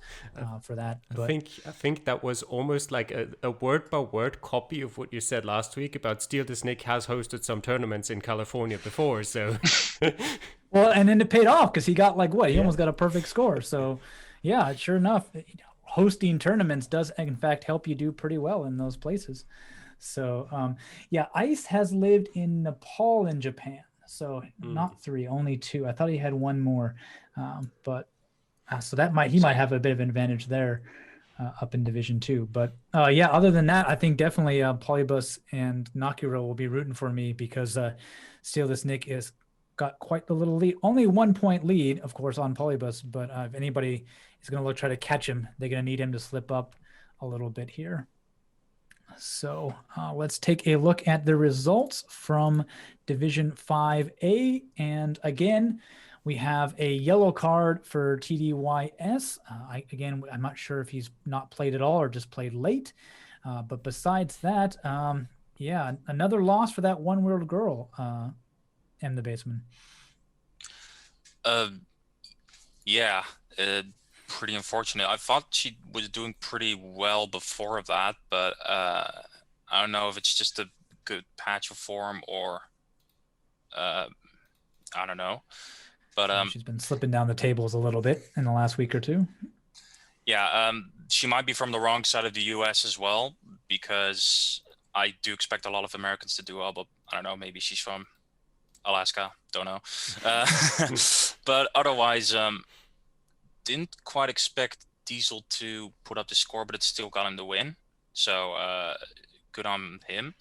for that. But I think that was almost like a word by word copy of what you said last week about Steel This Nick has hosted some tournaments in California before. So well, and then it paid off because he got like what? He almost got a perfect score. So yeah, sure enough, hosting tournaments does in fact help you do pretty well in those places. So yeah, Ice has lived in Nepal and Japan. So not 3, only 2. I thought he had 1 more, but so that might have a bit of an advantage there up in Division 2. But yeah, other than that, I think definitely Polybus and Nakura will be rooting for me because Steel This Nick is got quite the little lead. Only 1 point lead, of course, on Polybus. But if anybody is going to try to catch him, they're going to need him to slip up a little bit here. So let's take a look at the results from Division 5A. And again, we have a yellow card for TDYS. I'm not sure if he's not played at all or just played late. But besides that, yeah, another loss for that One World Girl, MTheBassman. Yeah, pretty unfortunate. I thought she was doing pretty well before that, but I don't know if it's just a good patch of form or I don't know. But she's been slipping down the tables a little bit in the last week or 2. Yeah, she might be from the wrong side of the US as well, because I do expect a lot of Americans to do well, but I don't know, maybe she's from Alaska, don't know. But otherwise, didn't quite expect Diesel to put up the score, but it still got him the win. So good on him.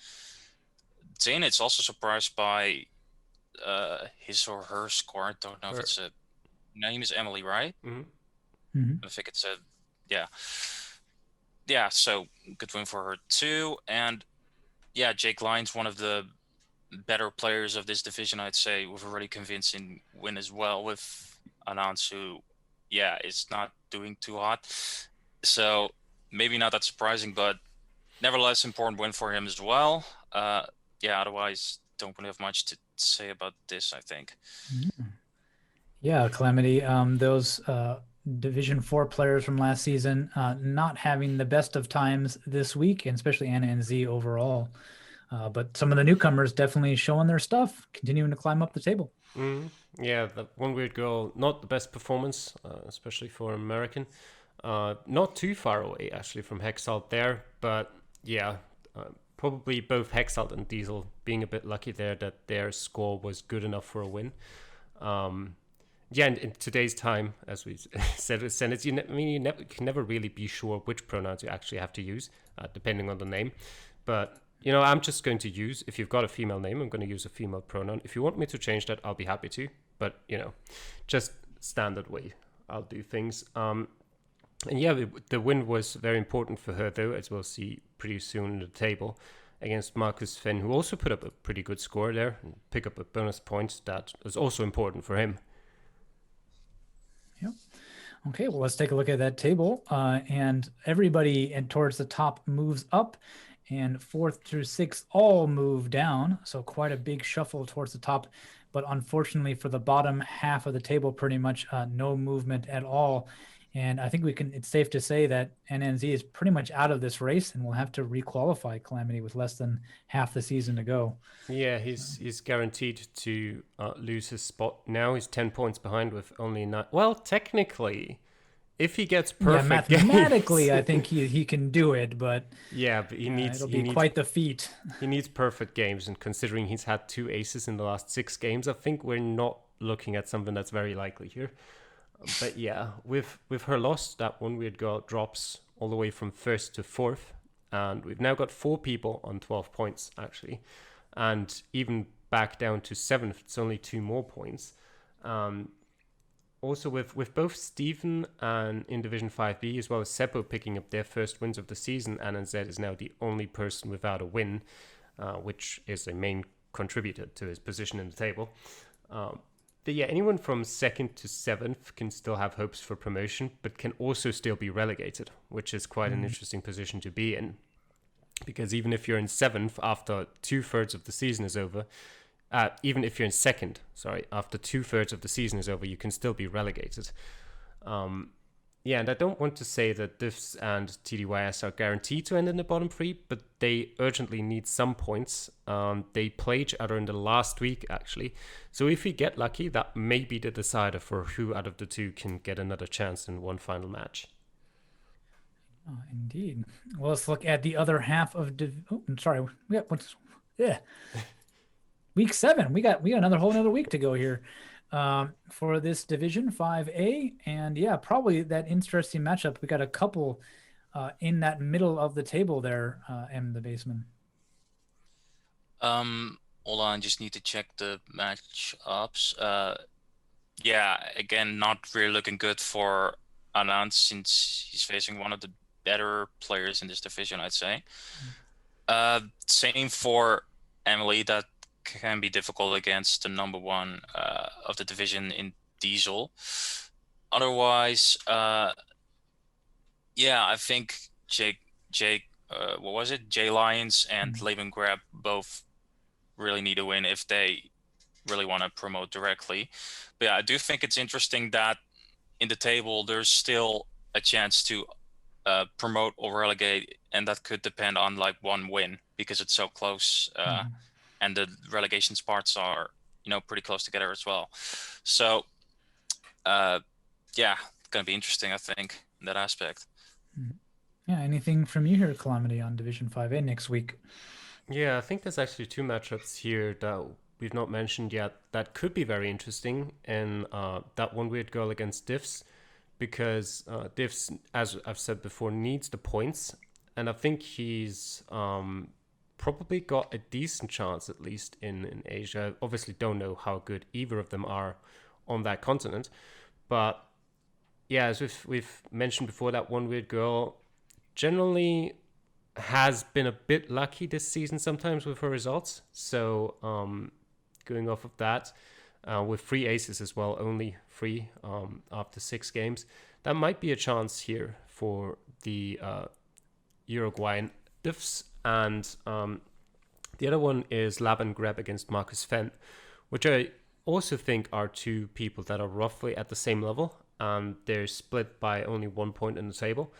Zaynet's also surprised by his or her score. I don't know if it's a name is Emily, right? I think it's a yeah. So good win for her too. And yeah, Jake Lyons, one of the better players of this division, I'd say, with a really convincing win as well with Anans, who is not doing too hot. So maybe not that surprising, but nevertheless important win for him as well. Otherwise don't really have much to say about this, I think. Yeah, Calamity. Those Division 4 players from last season not having the best of times this week, and especially Anna and Z overall. But some of the newcomers definitely showing their stuff, continuing to climb up the table. Yeah, that one weird girl, not the best performance, especially for an American. Not too far away, actually, from Hexalt there. But yeah, probably both Hexalt and Diesel being a bit lucky there that their score was good enough for a win. Yeah, in today's time, as we said with Senate, you can never really be sure which pronouns you actually have to use, depending on the name. But, I'm just going to use, if you've got a female name, I'm going to use a female pronoun. If you want me to change that, I'll be happy to. But, just standard way I'll do things. And yeah, the win was very important for her, though, as we'll see pretty soon in the table, against Marcus Fenn, who also put up a pretty good score there and pick up a bonus point that was also important for him. Yep. Okay, well, let's take a look at that table. And everybody towards the top moves up, and 4th through 6th all move down. So quite a big shuffle towards the top. But unfortunately for the bottom half of the table, pretty much no movement at all. And I think it's safe to say that NNZ is pretty much out of this race and will have to requalify Calamity with less than half the season to go. Yeah, he's guaranteed to lose his spot now. He's 10 points behind with only 9. Well, technically, if he gets perfect mathematically, games, I think he can do it, but yeah, but it'll be quite the feat. He needs perfect games, and considering he's had 2 aces in the last 6 games, I think we're not looking at something that's very likely here. But yeah, with her loss, that one weird girl drops all the way from 1st to 4th, and we've now got 4 people on 12 points actually, and even back down to 7th, it's only 2 more points. Also with both Stephen and in Division 5B as well as Seppo picking up their first wins of the season, NNZ is now the only person without a win, which is a main contributor to his position in the table. But yeah, anyone from 2nd to 7th can still have hopes for promotion, but can also still be relegated, which is quite an interesting position to be in. Because even if you're in 7th after 2/3 of the season is over, even if you're in 2nd, after 2/3 of the season is over, you can still be relegated. Yeah, and I don't want to say that Diffs and TDYS are guaranteed to end in the bottom 3, but they urgently need some points. They play each other in the last week, actually. So if we get lucky, that may be the decider for who out of the 2 can get another chance in one final match. Oh, indeed. Well, let's look at the other half of... Week 7. We got another week to go here. For this Division 5A, and yeah, probably that interesting matchup. We got a couple in that middle of the table there, MTheBassman. Hold on, just need to check the matchups. Yeah, again, not really looking good for Anand since he's facing one of the better players in this division, I'd say. Same for Emily, that can be difficult against the number 1 of the division in Diesel. Otherwise, yeah, I think Jay Lions and Laban Grab both really need a win if they really want to promote directly. But yeah, I do think it's interesting that in the table there's still a chance to promote or relegate, and that could depend on like 1 win because it's so close. And the relegation spots are, pretty close together as well. So, yeah, it's going to be interesting, I think, in that aspect. Yeah, anything from you here, Calamity, on Division 5A next week? Yeah, I think there's actually 2 matchups here that we've not mentioned yet that could be very interesting. And that one weird girl against Diffs, because Diffs, as I've said before, needs the points. And I think he's... probably got a decent chance, at least in Asia. Obviously don't know how good either of them are on that continent. But yeah, as we've mentioned before, that one weird girl generally has been a bit lucky this season sometimes with her results. So going off of that, with 3 aces as well, only 3 after 6 games, that might be a chance here for the Uruguayan Diffs. And the other one is Laban Greb against Marcus Fenn, which I also think are 2 people that are roughly at the same level. and they're split by only 1 point in the table.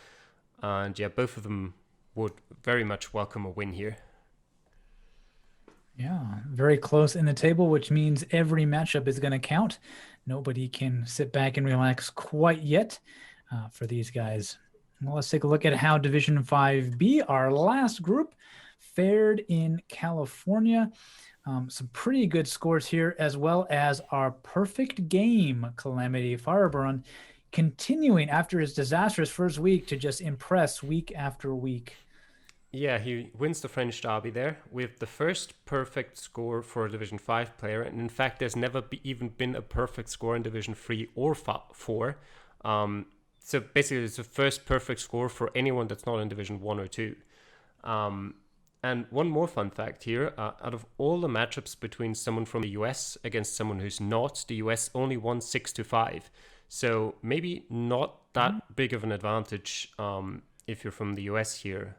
And yeah, both of them would very much welcome a win here. Yeah, very close in the table, which means every matchup is going to count. Nobody can sit back and relax quite yet for these guys. Well, let's take a look at how Division 5B, our last group, fared in California. Some pretty good scores here, as well as our perfect game, Calamity Fireburn, continuing after his disastrous first week to just impress week after week. Yeah, he wins the French Derby there with the first perfect score for a Division 5 player. And in fact, there's never even been a perfect score in Division 3 or 4. So basically, it's the first perfect score for anyone that's not in Division 1 or 2. And one more fun fact here, out of all the matchups between someone from the US against someone who's not, the US only won 6-5. So maybe not that big of an advantage if you're from the US here.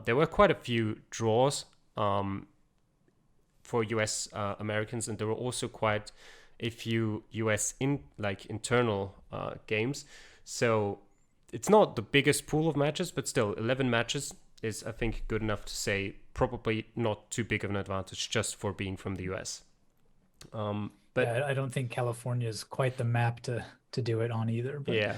There were quite a few draws for US Americans, and there were also quite a few US internal games. So it's not the biggest pool of matches, but still 11 matches is, I think, good enough to say probably not too big of an advantage just for being from the US. But yeah, I don't think California is quite the map to do it on either. But yeah.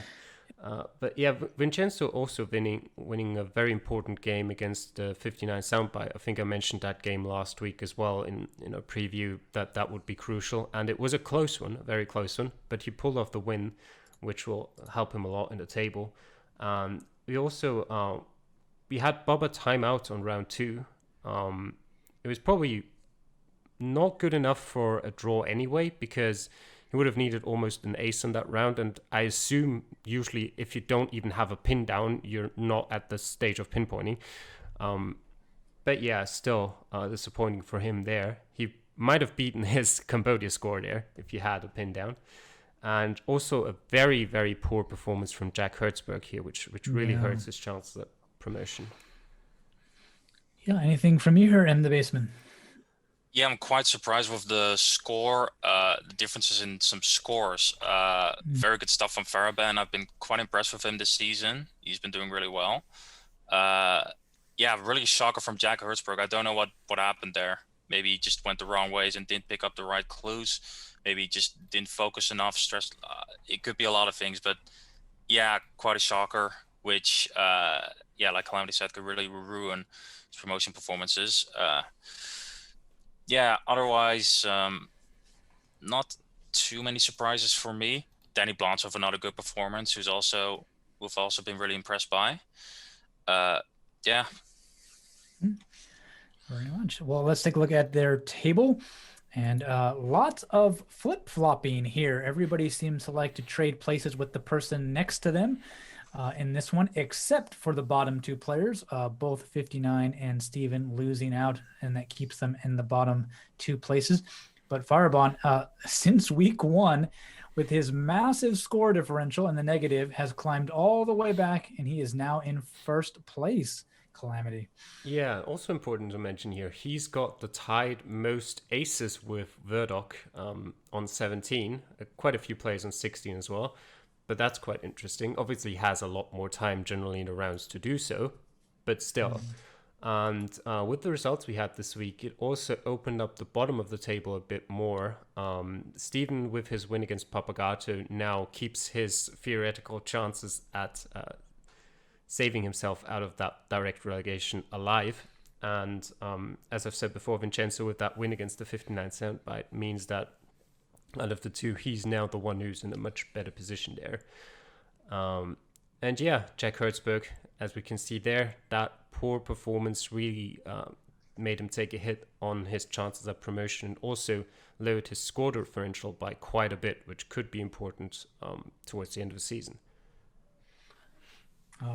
But yeah, Vincenzo also winning a very important game against the 59 Soundbite. I think I mentioned that game last week as well in a preview that would be crucial. And it was a close one, a very close one. But he pulled off the win, which will help him a lot in the table. We also we had Bubba timeout on round 2. It was probably not good enough for a draw anyway, because he would have needed almost an ace in that round, and I assume usually if you don't even have a pin down, you're not at the stage of pinpointing. But yeah, still disappointing for him there. He might have beaten his Cambodia score there if you had a pin down. And also a very, very poor performance from Jack Hertzberg here, which really hurts his chances at promotion. Yeah, anything from you here, MTheBassman? Yeah, I'm quite surprised with the score, the differences in some scores. Very good stuff from Faraban. I've been quite impressed with him this season. He's been doing really well. Yeah, really shocker from Jack Hertzberg. I don't know what happened there. Maybe he just went the wrong ways and didn't pick up the right clues. Maybe he just didn't focus enough, stressed. It could be a lot of things, but yeah, quite a shocker, which, yeah, like Calamity said, could really ruin his promotion performances. Yeah, otherwise, not too many surprises for me. Danny Blance with another good performance, we've also been really impressed by. Yeah. Very much. Well, let's take a look at their table. And lots of flip-flopping here. Everybody seems to like to trade places with the person next to them in this one, except for the bottom 2 players, both 59 and Steven losing out, and that keeps them in the bottom 2 places. But Firebon, since week 1, with his massive score differential in the negative, has climbed all the way back, and he is now in first place. Calamity. Yeah, also important to mention here, he's got the tied most aces with Verdoc on 17, quite a few players on 16 as well, but that's quite interesting. Obviously, he has a lot more time generally in the rounds to do so, but still. And with the results we had this week, it also opened up the bottom of the table a bit more. Steven, with his win against Papagato, now keeps his theoretical chances at saving himself out of that direct relegation alive. And as I've said before, Vincenzo with that win against the 59 Soundbite means that out of the 2, he's now the one who's in a much better position there. And yeah, Jack Hertzberg, as we can see there, that poor performance really made him take a hit on his chances at promotion, and also lowered his score differential by quite a bit, which could be important towards the end of the season.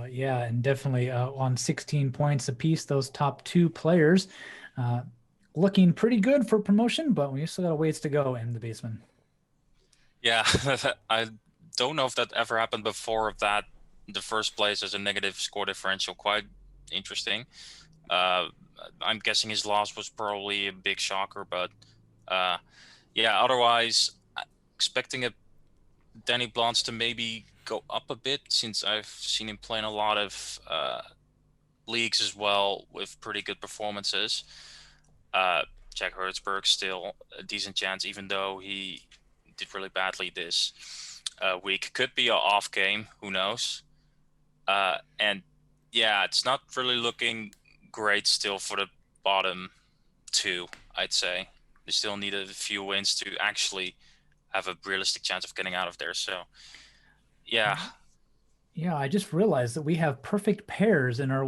Yeah, and definitely on 16 points apiece, those top 2 players looking pretty good for promotion, but we still got a ways to go in the basement. Yeah, I don't know if that ever happened before, of that the first place as a negative score differential. Quite interesting. I'm guessing his loss was probably a big shocker, but yeah, otherwise expecting a Danny Blance to maybe go up a bit, since I've seen him play in a lot of leagues as well with pretty good performances. Jack Hertzberg still a decent chance, even though he did really badly this week. Could be an off game, who knows? And yeah, it's not really looking great still for the bottom two, I'd say. They still need a few wins to actually have a realistic chance of getting out of there. So yeah. Yeah, I just realized that we have perfect pairs in our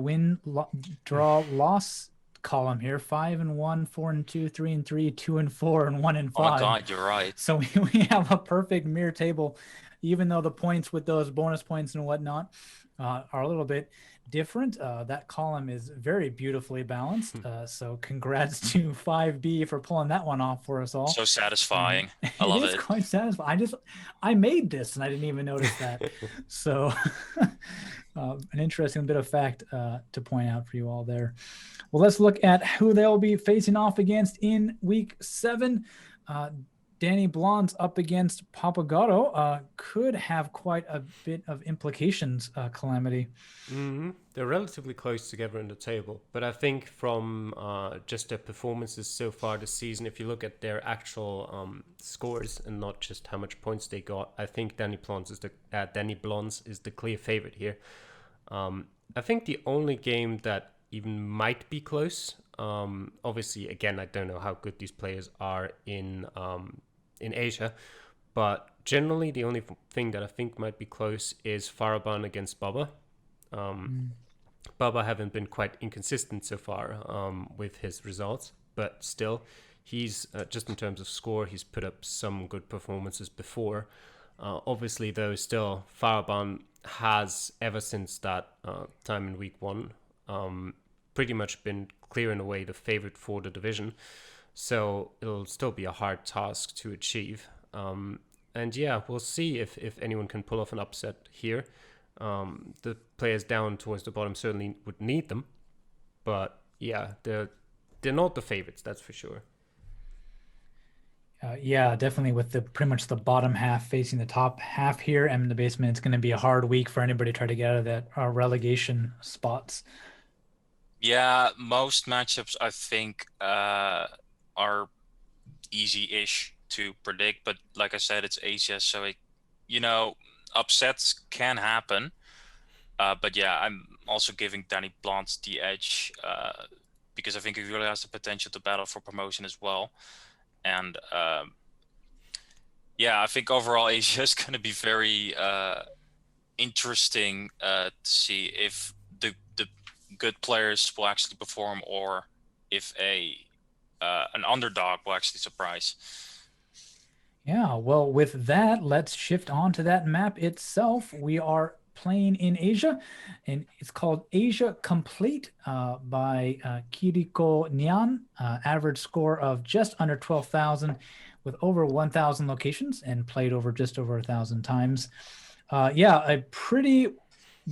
draw, loss column here: 5-1, 4-2, 3-3, 2-4, and 1-5. Oh my God, you're right. So we have a perfect mirror table, even though the points with those bonus points and whatnot are a little bit different. That column is very beautifully balanced. So congrats to 5B for pulling that one off for us all. So satisfying. I love it. It is quite satisfying. I made this and I didn't even notice that. So an interesting bit of fact to point out for you all there. Well, let's look at who they'll be facing off against in week 7. Danny Blonde's up against Papagato could have quite a bit of implications, Calamity. Mm-hmm. They're relatively close together in the table, but I think from just their performances so far this season, if you look at their actual scores and not just how much points they got, I think Danny Blonde is the clear favorite here. I think the only game that even might be close, obviously, again, I don't know how good these players are in Asia, but generally the only thing that I think might be close is Faraban against Baba. Baba haven't been quite inconsistent so far with his results, but still, he's just in terms of score, he's put up some good performances before. Obviously, though, still Faraban has, ever since that time in week 1, pretty much been clearing away the favorite for the division. So it'll still be a hard task to achieve. And yeah, we'll see if anyone can pull off an upset here. The players down towards the bottom certainly would need them. But yeah, they're not the favorites, that's for sure. Yeah, definitely with pretty much the bottom half facing the top half here. And the basement, it's going to be a hard week for anybody to try to get out of that relegation spots. Yeah, most matchups I think are easy-ish to predict, but like I said, it's Asia, so upsets can happen. But yeah, I'm also giving Danny Blunt the edge because I think he really has the potential to battle for promotion as well. And yeah, I think overall Asia is going to be very interesting to see if the good players will actually perform, or if an underdog will actually surprise. Yeah, well, with that, let's shift on to that map itself. We are playing in Asia, and it's called Asia Complete by Kiriko Nyan. Average score of just under 12,000 with over 1,000 locations and played over just over 1,000 times. Yeah, a pretty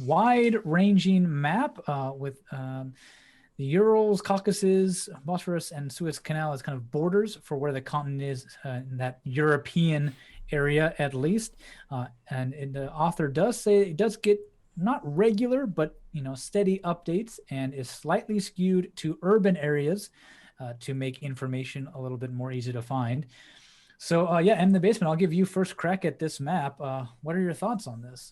wide-ranging map with the Urals, Caucasus, Bosphorus, and Suez Canal as kind of borders for where the continent is in that European area, at least. And the author does say it does get not regular, but steady updates, and is slightly skewed to urban areas to make information a little bit more easy to find. So yeah, MTheBassman, I'll give you first crack at this map. What are your thoughts on this?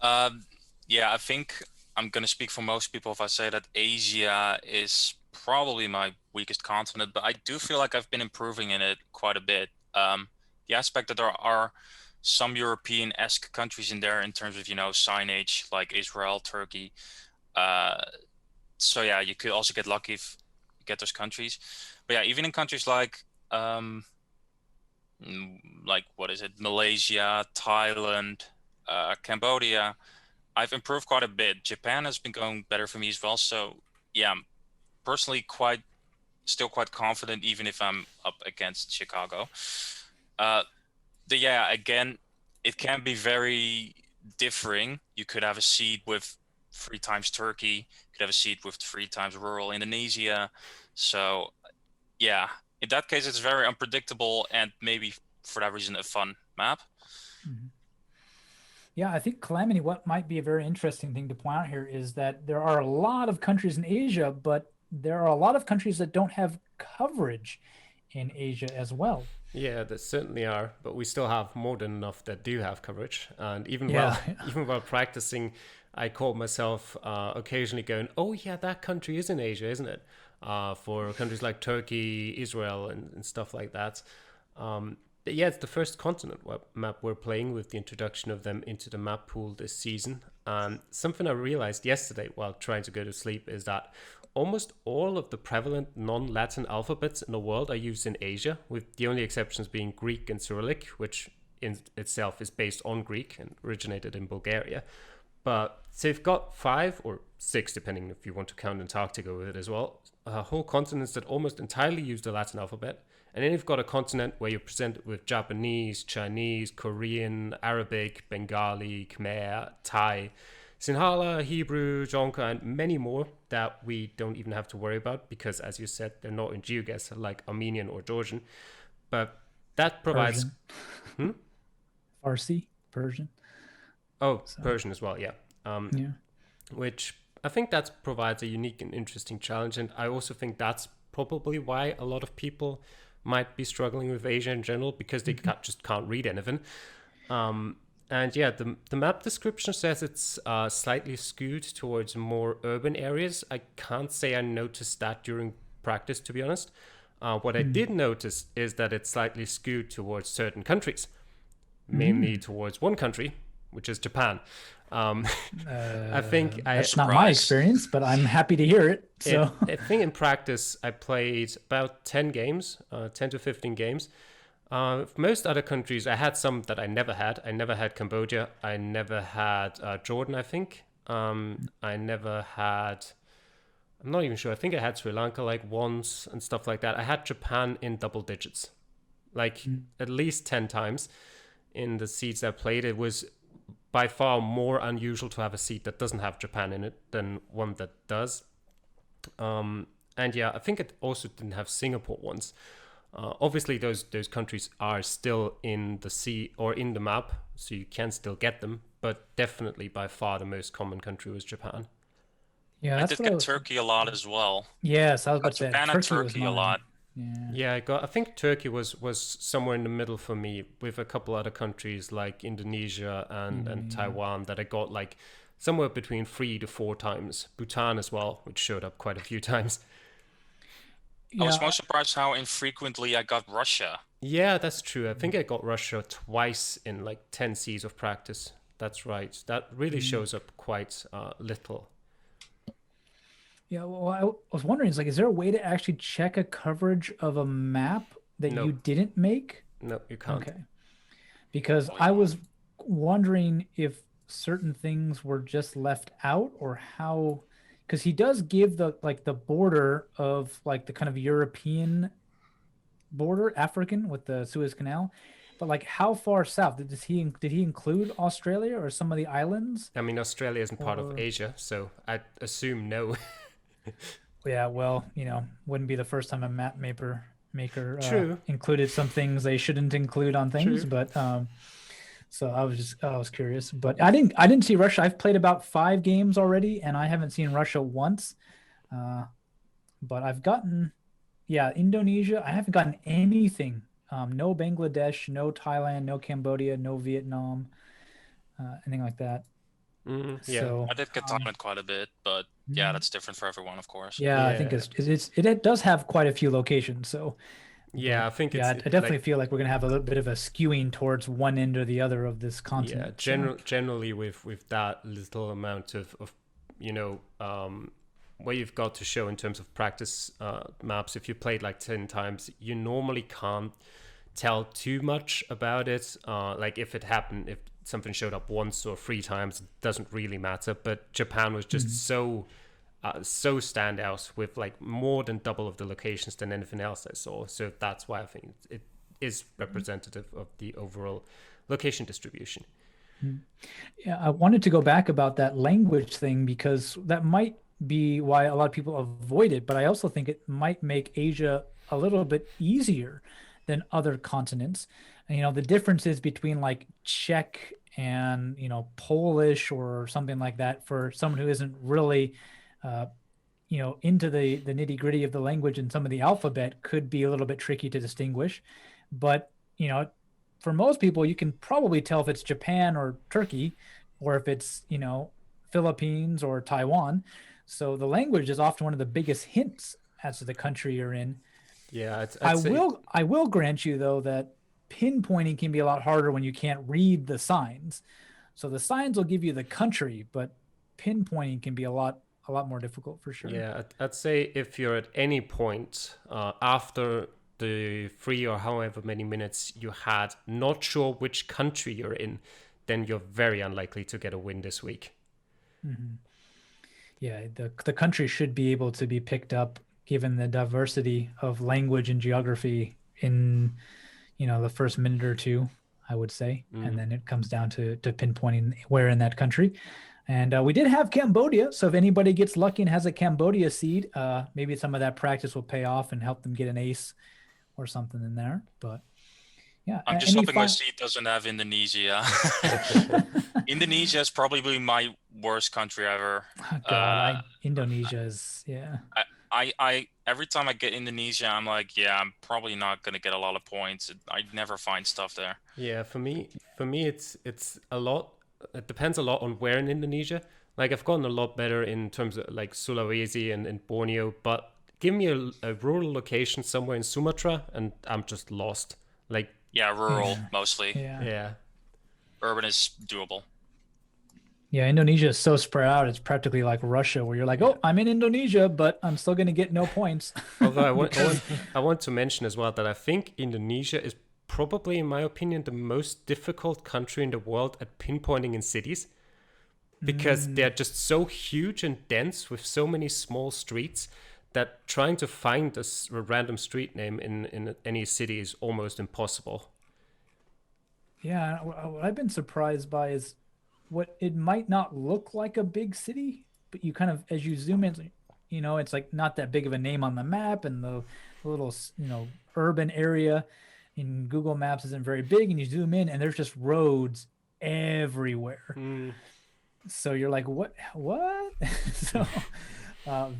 Yeah, I think I'm going to speak for most people if I say that Asia is probably my weakest continent, but I do feel like I've been improving in it quite a bit. The aspect that there are some European-esque countries in there in terms of, signage, like Israel, Turkey. So yeah, you could also get lucky if you get those countries. But yeah, even in countries like what is it? Malaysia, Thailand, Cambodia, I've improved quite a bit. Japan has been going better for me as well. So yeah, I'm personally still quite confident, even if I'm up against Chicago. Yeah, again, it can be very differing. You could have a seed with 3 times Turkey. You could have a seed with 3 times rural Indonesia. So yeah, in that case, it's very unpredictable, and maybe for that reason, a fun map. Mhm. Yeah, I think Calamity, what might be a very interesting thing to point out here is that there are a lot of countries in Asia, but there are a lot of countries that don't have coverage in Asia as well. Yeah, there certainly are, but we still have more than enough that do have coverage. And even while Yeah. even while practicing, I caught myself occasionally going, "Oh yeah, that country is in Asia, isn't it?" For countries like Turkey, Israel, and stuff like that. But yeah, it's the first continent map we're playing with the introduction of them into the map pool this season. And something I realized yesterday while trying to go to sleep is that almost all of the prevalent non-Latin alphabets in the world are used in Asia, with the only exceptions being Greek and Cyrillic, which in itself is based on Greek and originated in Bulgaria. But they've got 5 or 6, depending if you want to count Antarctica with it as well, whole continents that almost entirely use the Latin alphabet. And then you've got a continent where you're presented with Japanese, Chinese, Korean, Arabic, Bengali, Khmer, Thai, Sinhala, Hebrew, Jonka, and many more that we don't even have to worry about because, as you said, they're not in Geoguessr like Armenian or Georgian. But that provides... Persian. Farsi, Persian. Oh, So, Persian as well, yeah. yeah. Which I think that provides a unique and interesting challenge. And I also think that's probably why a lot of people might be struggling with Asia in general because they just can't read anything. And yeah, the map description says it's slightly skewed towards more urban areas. I can't say I noticed that during practice, to be honest. What I did notice is that it's slightly skewed towards certain countries, mainly towards one country, which is Japan. I think that's not my experience, but I'm happy to hear it. So I think in practice I played about 10 games, 10 to 15 games. Most other countries, I had some that I never had. I never had Cambodia. I never had Jordan, I think. I never had... I'm not even sure. I think I had Sri Lanka like once and stuff like that. I had Japan in double digits, like at least 10 times in the seeds I played. It was by far more unusual to have a seed that doesn't have Japan in it than one that does. And yeah, I think it also didn't have Singapore once. Obviously, those countries are still in the sea or in the map, so you can still get them. But definitely, by far, the most common country was Japan. yeah, I that's did what I get was. Turkey a lot as well. Yes, I was about to say Japan and Turkey was Turkey a mine. lot. Yeah. Yeah, I think Turkey was somewhere in the middle for me, with a couple other countries like Indonesia and Taiwan that I got like somewhere between 3 to 4 times. Bhutan as well, which showed up quite a few times. I was Yeah. most surprised how infrequently I got Russia. Yeah, that's true. I think I got Russia twice in like 10 Cs of practice. That's right. That really shows up quite little. Yeah, well, I was wondering, is there a way to actually check a coverage of a map that No. you didn't make? No, you can't. Okay. Because Oh, I yeah. was wondering if certain things were just left out or how, because he does give the border of like the kind of European border, African with the Suez Canal, but like how far south did he include Australia or some of the islands? I mean, Australia isn't part of Or- Asia, so I assume no. Yeah, well, wouldn't be the first time a maker True. included some things they shouldn't include on things, True. but so I was curious, but I didn't see Russia. I've played about 5 games already, and I haven't seen Russia once. But I've gotten, yeah, Indonesia. I haven't gotten anything. No Bangladesh, no Thailand, no Cambodia, no Vietnam, anything like that. Yeah. So I did get Thailand quite a bit, but yeah, that's different for everyone, of course. yeah, I think it does have quite a few locations. So Yeah, I think yeah, I it's definitely like, feel like we're gonna have a little bit of a skewing towards one end or the other of this yeah, continent. So, generally with that little amount of what you've got to show in terms of practice maps, if you played like 10 times, you normally can't tell too much about it. Like if something showed up once or 3 times, it doesn't really matter. But Japan was just so standout with like more than double of the locations than anything else I saw. So that's why I think it is representative of the overall location distribution. yeah, I wanted to go back about that language thing because that might be why a lot of people avoid it, but I also think it might make Asia a little bit easier than other continents. And, the differences between like Czech and, Polish or something like that for someone who isn't really, into the nitty gritty of the language and some of the alphabet could be a little bit tricky to distinguish. But, for most people, you can probably tell if it's Japan or Turkey, or if it's, Philippines or Taiwan. So the language is often one of the biggest hints as to the country you're in. Yeah, I will grant you though that pinpointing can be a lot harder when you can't read the signs. So the signs will give you the country, but pinpointing can be a lot more difficult for sure. Yeah, I'd say if you're at any point after the 3 or however many minutes you had, not sure which country you're in, then you're very unlikely to get a win this week. Mm-hmm. Yeah, the country should be able to be picked up given the diversity of language and geography in, the first minute or two, I would say. And then it comes down to pinpointing where in that country. And we did have Cambodia. So if anybody gets lucky and has a Cambodia seed, maybe some of that practice will pay off and help them get an ace or something in there. But yeah, I'm just hoping my seed doesn't have Indonesia. Indonesia is probably my worst country ever. Oh, God, Indonesia is, yeah. I every time I get Indonesia, I'm like, yeah, I'm probably not gonna get a lot of points. I never find stuff there. Yeah, for me, it's a lot. It depends a lot on where in Indonesia. Like I've gotten a lot better in terms of like Sulawesi and Borneo, but give me a rural location somewhere in Sumatra, and I'm just lost. Like rural mostly. Yeah. Urban is doable. Yeah, Indonesia is so spread out. It's practically like Russia, where you're like, oh, I'm in Indonesia, but I'm still going to get no points. Although I want to mention as well that I think Indonesia is probably, in my opinion, the most difficult country in the world at pinpointing in cities, because they're just so huge and dense with so many small streets that trying to find a random street name in any city is almost impossible. Yeah, what I've been surprised by is what it might not look like a big city, but you kind of, as you zoom in, it's like not that big of a name on the map, and the little, urban area in Google Maps isn't very big, and you zoom in and there's just roads everywhere. So you're like, what? So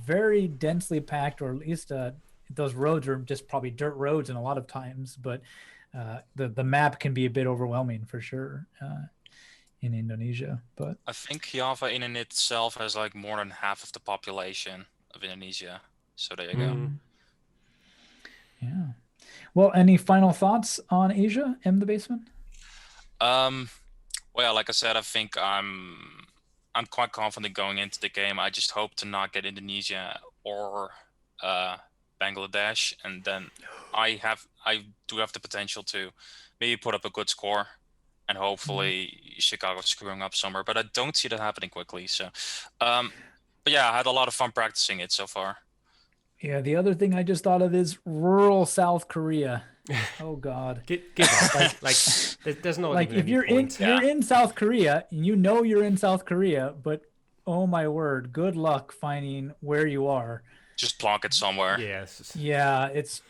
very densely packed, or at least those roads are just probably dirt roads in a lot of times, but the map can be a bit overwhelming for sure in Indonesia. But I think Java in itself has like more than half of the population of Indonesia. So there you go. Yeah. Well, any final thoughts on Asia, MTheBassman? Well, like I said, I think I'm quite confident going into the game. I just hope to not get Indonesia or Bangladesh, and then I do have the potential to maybe put up a good score, and hopefully Chicago screwing up somewhere. But I don't see that happening quickly. So, but yeah, I had a lot of fun practicing it so far. Yeah, the other thing I just thought of is rural South Korea. Oh God, give up. like there's no like if you're in South Korea, and you're in South Korea, but oh my word, good luck finding where you are. Just plonk it somewhere. Yes. Yeah, it's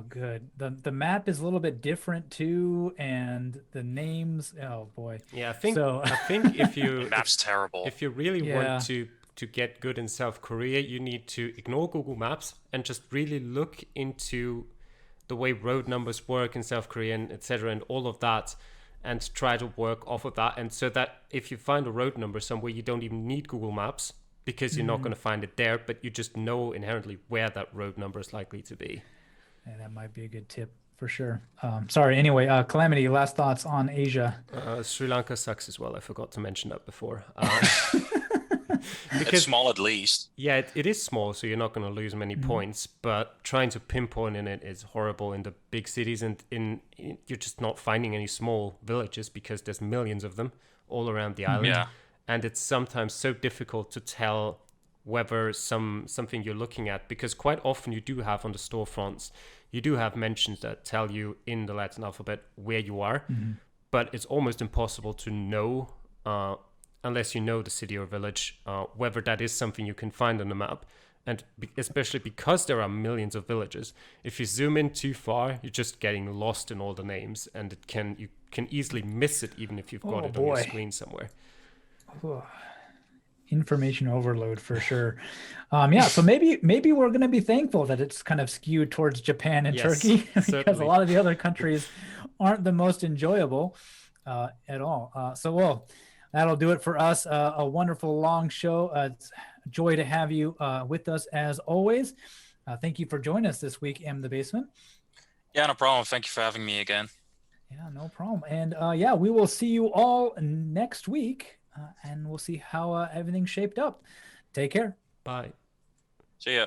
good. The map is a little bit different too, and the names. Oh boy. Yeah, I think if you the map's terrible. If you really want to get good in South Korea, you need to ignore Google Maps and just really look into the way road numbers work in South Korea, and etc., and all of that, and try to work off of that. And so that if you find a road number somewhere, you don't even need Google Maps, because you're not going to find it there, but you just know inherently where that road number is likely to be. Yeah, that might be a good tip for sure. Sorry. Anyway, Calamity, last thoughts on Asia? Sri Lanka sucks as well. I forgot to mention that before. Because it's small at least. Yeah, it is small, so you're not going to lose many points, but trying to pinpoint in it is horrible in the big cities, and you're just not finding any small villages because there's millions of them all around the island. Yeah. And it's sometimes so difficult to tell whether something you're looking at, because quite often you do have on the storefronts, you do have mentions that tell you in the Latin alphabet where you are, but it's almost impossible to know unless you know the city or village, whether that is something you can find on the map. And especially because there are millions of villages, if you zoom in too far, you're just getting lost in all the names, and you can easily miss it even if you've got it on your screen somewhere. Information overload for sure. So maybe we're going to be thankful that it's kind of skewed towards Japan and Turkey, because certainly. a lot of the other countries aren't the most enjoyable at all. That'll do it for us. A wonderful long show. It's a joy to have you with us as always. Thank you for joining us this week, MTheBassman. Yeah, no problem. Thank you for having me again. Yeah, no problem. And we will see you all next week, and we'll see how everything's shaped up. Take care. Bye. See ya.